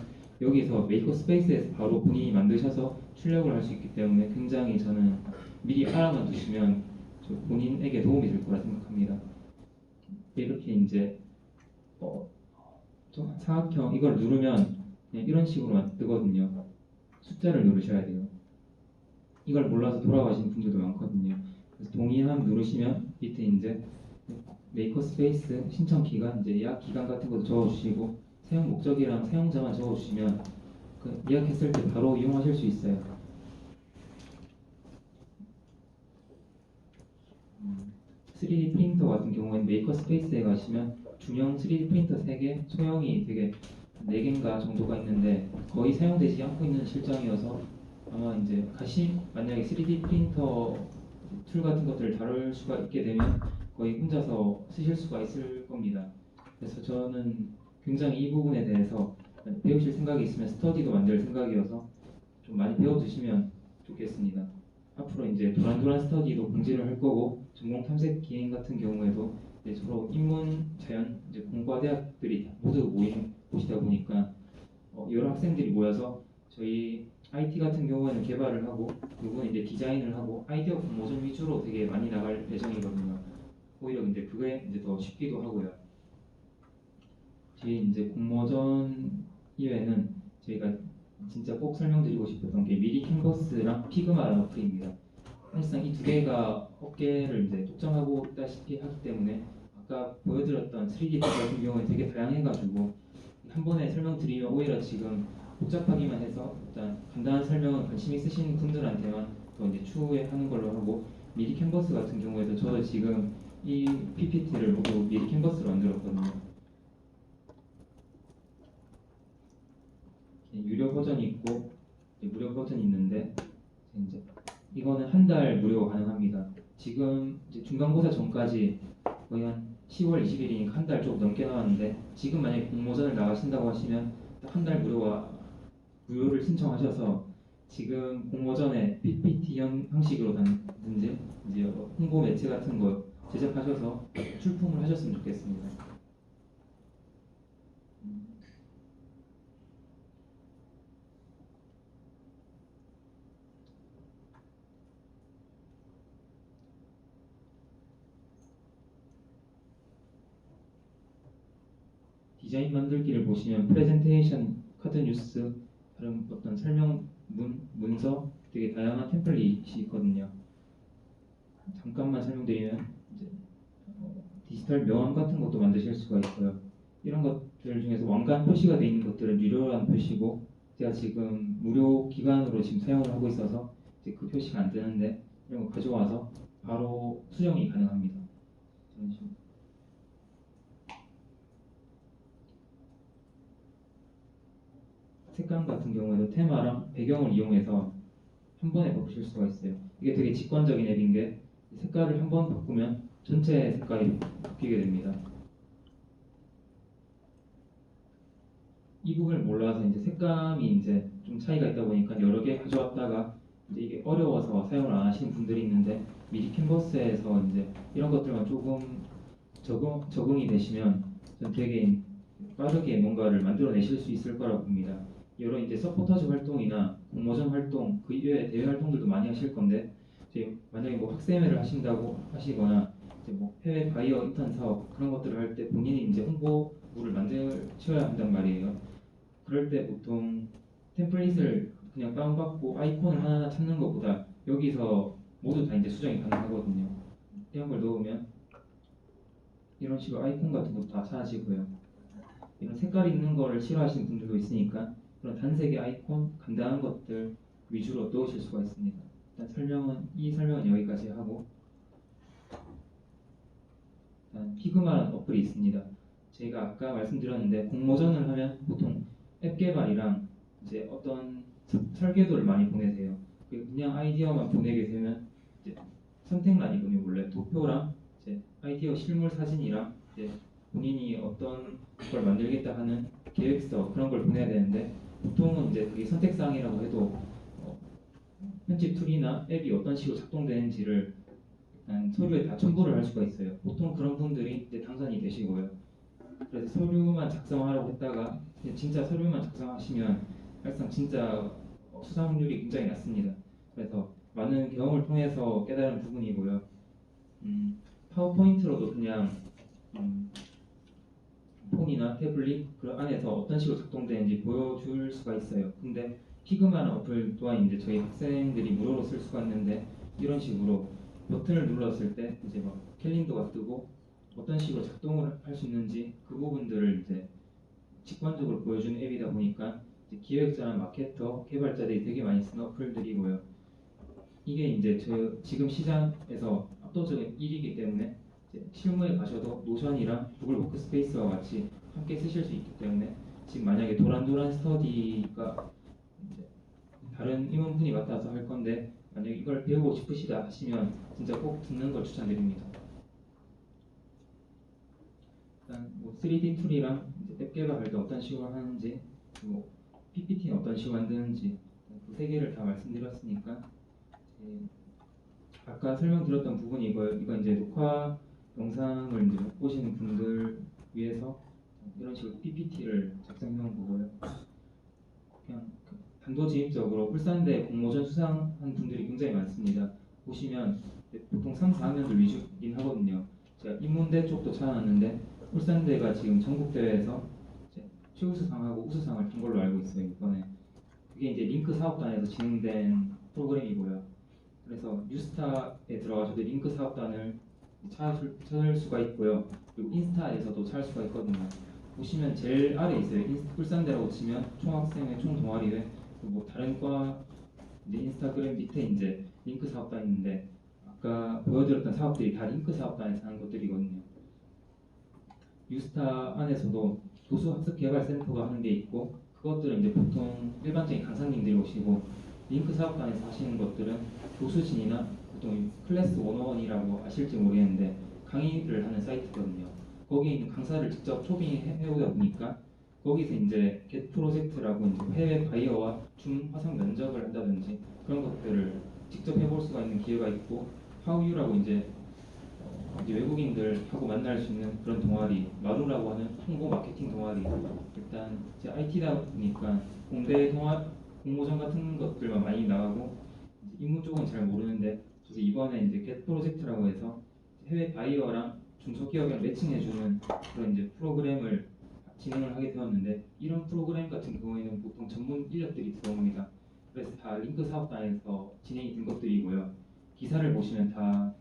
여기서 메이커 스페이스에서 바로 본인이 만드셔서 출력을 할 수 있기 때문에 굉장히 저는 미리 알아만 두시면 본인에게 도움이 될 거라 생각합니다. 이렇게 이제 좀 사각형 이걸 누르면 그냥 이런 식으로만 뜨거든요. 숫자를 누르셔야 돼요. 이걸 몰라서 돌아가시는 분들도 많거든요. 그래서 동의함 누르시면 밑에 이제 메이커 스페이스 신청 기간, 이제 예약 기간 같은 것도 적어주시고 사용 목적이랑 사용자만 적어주시면 그 예약했을 때 바로 이용하실 수 있어요. 3D 프린터 같은 경우에는 메이커 스페이스에 가시면 중형 3D 프린터 3개, 소형이 되게 4개인가 정도가 있는데 거의 사용되지 않고 있는 실정이어서 아마 이제 만약에 3D 프린터 툴 같은 것들을 다룰 수가 있게 되면 거의 혼자서 쓰실 수가 있을 겁니다. 그래서 저는 굉장히 이 부분에 대해서 배우실 생각이 있으면 스터디도 만들 생각이어서 좀 많이 배워두시면 좋겠습니다. 앞으로 이제 도란도란 스터디도 공지를 할 거고 전공 탐색 기행 같은 경우에도 이제 서로 인문, 자연, 이제 공과 대학들이 모두 모인 곳이다 보니까 여러 학생들이 모여서 저희 IT 같은 경우에는 개발을 하고 요거는 이제 디자인을 하고 아이디어 공모전 위주로 되게 많이 나갈 예정이거든요. 오히려 근데 그게 이제 더 쉽기도 하고요. 저희 이제 공모전 이외에는 저희가 진짜 꼭 설명드리고 싶었던 게 미리 캔버스랑 피그마라는 어플입니다. 사실상 이 두 개가 업계를 이제 독점하고 있다시피 하기 때문에 아까 보여드렸던 3D 툴 같은 경우에 되게 다양해가지고 한 번에 설명드리면 오히려 지금 복잡하기만 해서 일단 간단한 설명은 관심 있으신 분들한테만 더 이제 추후에 하는 걸로 하고 미리 캔버스 같은 경우에도 저도 지금 이 PPT를 모두 미리 캔버스로 만들었거든요. 유료 버전이 있고 무료 버전이 있는데 이제 이거는 한 달 무료 가능합니다. 지금 이제 중간고사 전까지 거의 한 10월 20일이니까 한 달 좀 넘게 나왔는데 지금 만약에 공모전을 나가신다고 하시면 딱 한 달 무료를 신청하셔서 지금 공모전에 PPT 형식으로든지 이제 홍보 매체 같은 거 제작하셔서 출품을 하셨으면 좋겠습니다. 디자인 만들기를 보시면 프레젠테이션, 카드 뉴스, 다른 어떤 문서 되게 다양한 템플릿이 있거든요. 잠깐만 설명드리면 이제 디지털 명함 같은 것도 만드실 수가 있고요. 이런 것들 중에서 왕관 표시가 되어 있는 것들은 유료라는 표시고 제가 지금 무료 기간으로 지금 사용을 하고 있어서 이제 그 표시가 안 뜨는데 이런 거 가져와서 바로 수정이 가능합니다. 이런 식으로. 색감 같은 경우에도 테마랑 배경을 이용해서 한 번에 바꾸실 수가 있어요. 이게 되게 직관적인 앱인 게 색깔을 한 번 바꾸면 전체 색깔이 바뀌게 됩니다. 이 부분을 몰라서 이제 색감이 이제 좀 차이가 있다 보니까 여러 개 가져왔다가 이제 이게 어려워서 사용을 안 하시는 분들이 있는데 미리 캔버스에서 이제 이런 것들만 조금 적응이 되시면 전 되게 빠르게 뭔가를 만들어내실 수 있을 거라고 봅니다. 여러 이제 서포터즈 활동이나 공모전 활동, 그 이외에 대외 활동들도 많이 하실 건데 이제 만약에 뭐 학생회를 하신다고 하시거나 이제 뭐 해외 바이어 인턴 사업 그런 것들을 할 때 본인이 이제 홍보물을 만드셔야 한단 말이에요. 그럴 때 보통 템플릿을 그냥 다운받고 아이콘을 하나하나 찾는 것보다 여기서 모두 다 이제 수정이 가능하거든요. 이런 걸 넣으면 이런 식으로 아이콘 같은 것도 다 찾아지고요. 이런 색깔 있는 거를 싫어하시는 분들도 있으니까 그런 단색의 아이콘, 간단한 것들 위주로 넣으실 수가 있습니다. 일단 이 설명은 여기까지 하고 일단 피그마라는 어플이 있습니다. 제가 아까 말씀드렸는데 공모전을 하면 보통 앱 개발이랑 이제 어떤 설계도를 많이 보내세요. 그냥 아이디어만 보내게 되면 이제 선택란이군요. 원래 도표랑 이제 아이디어 실물 사진이랑 이제 본인이 어떤 걸 만들겠다 하는 계획서 그런 걸 보내야 되는데 보통은 이제 그게 선택사항이라고 해도 편집 툴이나 앱이 어떤 식으로 작동되는지를 일단 서류에 다 첨부를 할 수가 있어요. 보통 그런 분들이 이제 당선이 되시고요. 그래서 서류만 작성하라고 했다가 진짜 서류만 작성하시면 사실상 진짜 수상 확률이 굉장히 낮습니다. 그래서 많은 경험을 통해서 깨달은 부분이고요. 파워포인트로도 그냥 폰이나 태블릿 그 안에서 어떤 식으로 작동되는지 보여줄 수가 있어요. 근데 피그마나 어플 또한 이제 저희 학생들이 무료로 쓸 수가 있는데 이런 식으로 버튼을 눌렀을 때 이제 막 캘린더가 뜨고 어떤 식으로 작동을 할 수 있는지 그 부분들을 이제 직관적으로 보여주는 앱이다 보니까 이제 기획자나 마케터, 개발자들이 되게 많이 쓰는 어플들이고요. 이게 이제 지금 시장에서 압도적인 1위이기 때문에 이제 실무에 가셔도 노션이랑 구글 워크스페이스와 같이 함께 쓰실 수 있기 때문에 지금 만약에 도란도란 스터디가 이제 다른 임원분이 맡아서 할 건데 만약에 이걸 배우고 싶으시다 하시면 진짜 꼭 듣는 걸 추천드립니다. 일단 뭐 3D 툴이랑 이제 앱 개발할 때 어떤 식으로 하는지, 뭐 PPT는 어떤 식으로 만드는지 그 세 개를 다 말씀드렸으니까 아까 설명드렸던 부분이 이거 이제 녹화 영상을 이제 못 보시는 분들 위해서 이런 식으로 PPT를 작성해 놓은 거고요. 그냥 단도직입적으로 울산대 공모전 수상한 분들이 굉장히 많습니다. 보시면 보통 3, 4학년들 위주이긴 하거든요. 제가 인문대 쪽도 찾아놨는데 울산대가 지금 전국대회에서 이제 최우수상하고 우수상을 탄 걸로 알고 있어요. 이번에 그게 이제 링크 사업단에서 진행된 프로그램이고요. 그래서 뉴스타에 들어가셔도 링크 사업단을 찾을 수가 있고요. 그리고 인스타에서도 찾을 수가 있거든요. 보시면 제일 아래 있어요. 울산대라고 치면 총학생회, 총동아리회, 뭐 다른 과 이제 인스타그램 밑에 이제 링크 사업단 있는데 아까 보여드렸던 사업들이 다 링크 사업단에서 하는 것들이거든요. 뉴스타 안에서도 교수학습개발센터가 하는 게 있고 그것들은 이제 보통 일반적인 강사님들이 오시고 링크 사업단에서 하시는 것들은 교수진이나 보통 클래스 101이라고 아실지 모르겠는데 강의를 하는 사이트거든요. 거기에 있는 강사를 직접 초빙해오다 보니까 거기서 이제 겟 프로젝트라고 이제 해외 바이어와 줌 화상 면접을 한다든지 그런 것들을 직접 해볼 수가 있는 기회가 있고 하우유라고 이제 외국인들하고 만날 수 있는 그런 동아리, 마루라고 하는 홍보 마케팅 동아리. 일단 이제 IT다 보니까 공대 공모전 같은 것들만 많이 나가고 이제 인문 쪽은 잘 모르는데 그래서 이번에 이제 겟 프로젝트라고 해서 해외 바이어랑 중소기업이랑 매칭해주는 그런 이제 프로그램을 진행을 하게 되었는데 이런 프로그램 같은 경우에는 보통 전문 인력들이 들어옵니다. 그래서 다 링크 사업단에서 진행이 된 것들이고요. 기사를 보시면 다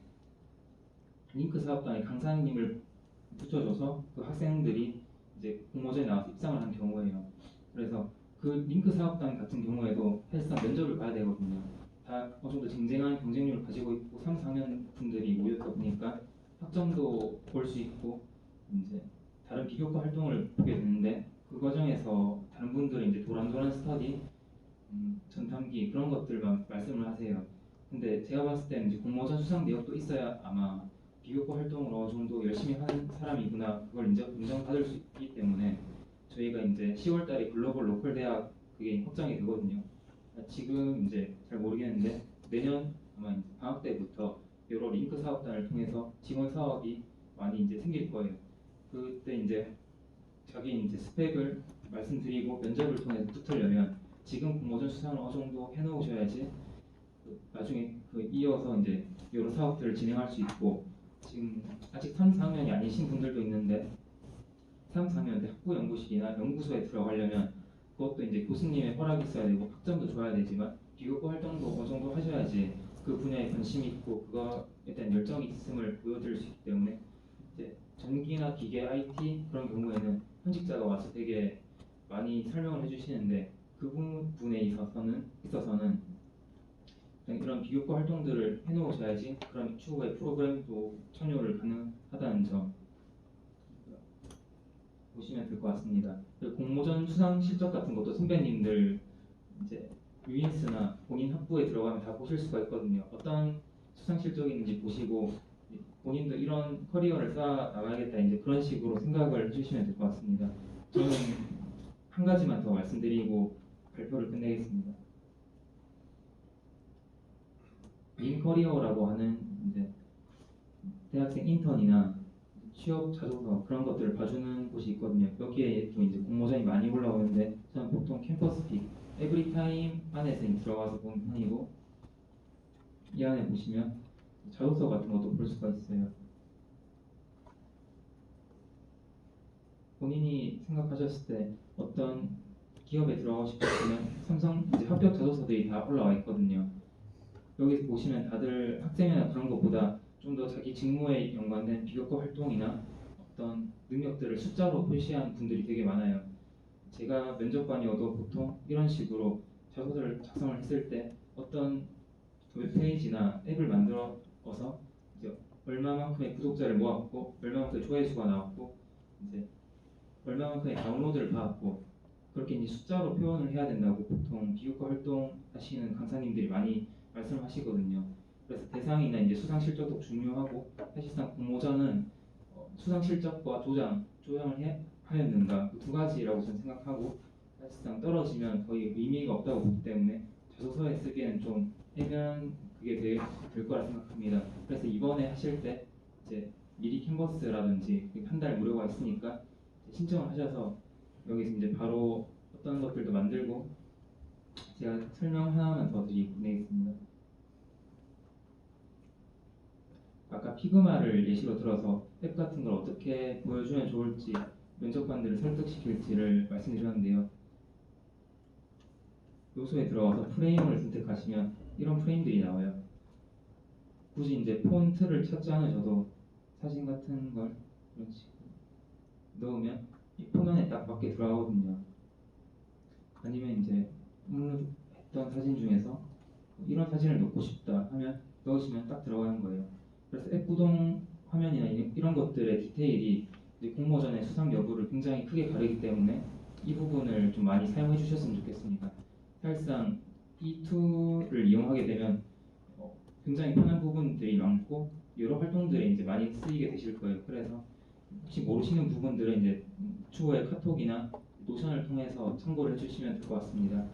링크 사업단의 강사님을 붙여줘서 그 학생들이 이제 공모전에 나와서 입상을 한 경우예요. 그래서 그 링크 사업단 같은 경우에도 사실상 면접을 봐야 되거든요. 다 어느 정도 쟁쟁한 경쟁력을 가지고 있고 3, 4학년 분들이 모였다 보니까 학점도 볼 수 있고 이제 다른 비교과 활동을 보게 되는데 그 과정에서 다른 분들은 이제 도란도란 스터디, 전탐기 그런 것들만 말씀을 하세요. 근데 제가 봤을 때는 이제 공모전 수상 내역도 있어야 아마 비교과 활동을 어느 정도 열심히 하는 사람이구나 그걸 인정받을 수 있기 때문에 저희가 이제 10월달에 글로벌 로컬 대학 그게 확정이 되거든요. 지금 이제 잘 모르겠는데 내년 아마 이제 방학 때부터 여러 링크 사업단을 통해서 지원 사업이 많이 이제 생길 거예요. 그때 이제 자기 이제 스펙을 말씀드리고 면접을 통해서 붙으려면 지금 공모전 수상을 어느 정도 해놓으셔야지 나중에 이어서 이제 여러 사업들을 진행할 수 있고 지금 아직 3, 4학년이 아니신 분들도 있는데 3, 4학년 때 학부연구실이나 연구소에 들어가려면 그것도 이제 교수님의 허락이 있어야 되고 학점도 줘야 되지만 비교과 활동도 어느 정도 하셔야지 그 분야에 관심이 있고 그거에 대한 열정이 있음을 보여드릴 수 있기 때문에 이제 전기나 기계, IT 그런 경우에는 현직자가 와서 되게 많이 설명을 해주시는데 그 부분에 있어서는 그냥 이런 비교과 활동들을 해놓으셔야지 그런 추후에 프로그램도 참여를 가능하다는 점 보시면 될 것 같습니다. 그리고 공모전 수상 실적 같은 것도 선배님들 이제 유인스나 본인 학부에 들어가면 다 보실 수가 있거든요. 어떤 수상 실적이 있는지 보시고 본인도 이런 커리어를 쌓아 나가야겠다 이제 그런 식으로 생각을 해주시면 될 것 같습니다. 저는 한 가지만 더 말씀드리고 발표를 끝내겠습니다. 인 커리어라고 하는 이제 대학생 인턴이나 취업 자소서 그런 것들을 봐주는 곳이 있거든요. 여기에 또 이제 공모전이 많이 올라오는데 저는 보통 캠퍼스픽 에브리타임 안에서 들어가서 보는 편이고 이 안에 보시면 자소서 같은 것도 볼 수가 있어요. 본인이 생각하셨을 때 어떤 기업에 들어가고 싶으시면 삼성 이제 합격 자소서들이 다 올라와 있거든요. 여기서 보시면 다들 학생이나 그런 것보다 좀 더 자기 직무에 연관된 비교과 활동이나 어떤 능력들을 숫자로 표시한 분들이 되게 많아요. 제가 면접관이어도 보통 이런 식으로 자소서를 작성을 했을 때 어떤 웹페이지나 앱을 만들어서 이제 얼마만큼의 구독자를 모았고 얼마만큼의 조회수가 나왔고 이제 얼마만큼의 다운로드를 받았고 그렇게 이제 숫자로 표현을 해야 된다고 보통 비교과 활동하시는 강사님들이 많이 말씀하시거든요. 그래서 대상이나 이제 수상 실적도 중요하고 사실상 공모전은 수상 실적과 조장을 하였는가 그 두 가지라고 저는 생각하고 사실상 떨어지면 거의 의미가 없다고 보기 때문에 자소서에 쓰기에는 좀 해변 그게 될 거라 생각합니다. 그래서 이번에 하실 때 이제 미리 캔버스라든지 한 달 무료가 있으니까 신청을 하셔서 여기서 이제 바로 어떤 것들도 만들고 제가 설명 하나만 더 드리겠습니다. 아까 피그마를 예시로 들어서 앱 같은 걸 어떻게 보여주면 좋을지 면접관들을 설득시킬지를 말씀드렸는데요. 요소에 들어가서 프레임을 선택하시면 이런 프레임들이 나와요. 굳이 이제 폰트를 찾지 않으셔도 사진 같은 걸 이런 식으로 넣으면 이 화면에 딱 맞게 들어가거든요. 아니면 이제 업로드했던 사진 중에서 이런 사진을 넣고 싶다 하면 넣으시면 딱 들어가는 거예요. 그래서 앱 구동 화면이나 이런 것들의 디테일이 이제 공모전의 수상 여부를 굉장히 크게 가리기 때문에 이 부분을 좀 많이 사용해 주셨으면 좋겠습니다. 사실상 이 툴을 이용하게 되면 굉장히 편한 부분들이 많고 여러 활동들에 이제 많이 쓰이게 되실 거예요. 그래서 혹시 모르시는 부분들은 이제 추후에 카톡이나 노션을 통해서 참고를 해주시면 될 것 같습니다.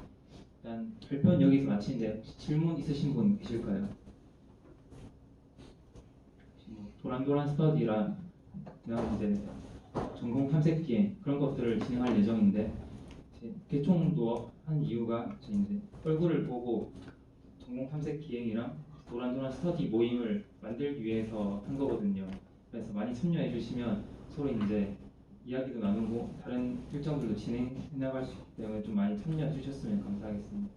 일단 발표는 여기서 마치는데 혹시 질문 있으신 분 계실까요? 도란도란 스터디랑 그다음 이제 전공 탐색 기행 그런 것들을 진행할 예정인데 개총도 한 이유가 이제 얼굴을 보고 전공 탐색 기행이랑 도란도란 스터디 모임을 만들기 위해서 한 거거든요. 그래서 많이 참여해 주시면 서로 이제 이야기도 나누고 다른 일정들도 진행해 나갈 수 있기 때문에 좀 많이 참여해 주셨으면 감사하겠습니다.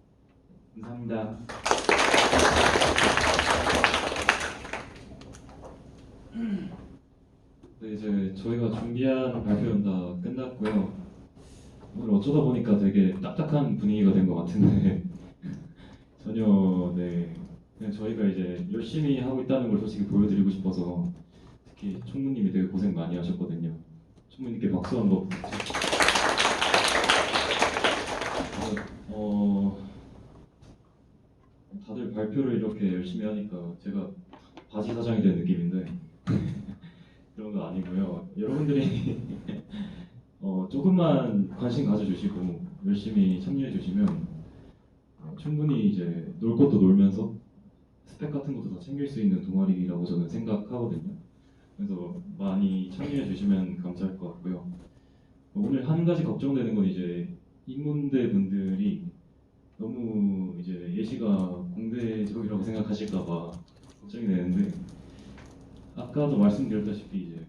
감사합니다. 네, 이제 저희가 준비한 발표는 다 끝났고요. 오늘 어쩌다 보니까 되게 딱딱한 분위기가 된 것 같은데 전혀 그냥 저희가 이제 열심히 하고 있다는 걸 솔직히 보여드리고 싶어서 특히 총무님이 되게 고생 많이 하셨거든요. 총무님께 박수 한번 부탁드립니다. 다들 발표를 이렇게 열심히 하니까 제가 바지 사장이 된 느낌인데 그런 건 아니고요. 여러분들이 조금만 관심 가져주시고 열심히 참여해주시면 충분히 이제 놀 것도 놀면서 스펙 같은 것도 다 챙길 수 있는 동아리라고 저는 생각하거든요. 그래서 많이 참여해주시면 감사할 것 같고요. 오늘 한 가지 걱정되는 건 이제 인문대 분들이 너무 이제 예시가 공대적이라고 생각하실까봐 걱정이 되는데 아까도 말씀드렸다시피 이제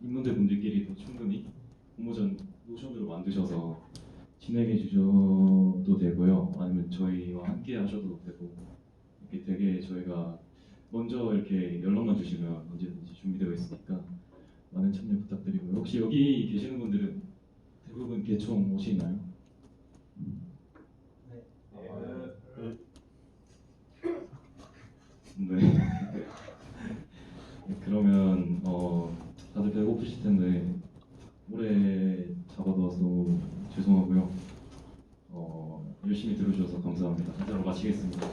인문대 분들끼리도 충분히 공모전 노션으로 만드셔서 진행해 주셔도 되고요. 아니면 저희와 함께 하셔도 되고 이렇게 되게 저희가 먼저 이렇게 연락만 주시면 언제든지 준비되어 있으니까 많은 참여 부탁드리고요. 혹시 여기 계시는 분들은 대부분 개총 오시나요? 네. 그러면 다들 배고프실 텐데 오래 잡아둬서 죄송하고요. 열심히 들어주셔서 감사합니다. 이대로 마치겠습니다.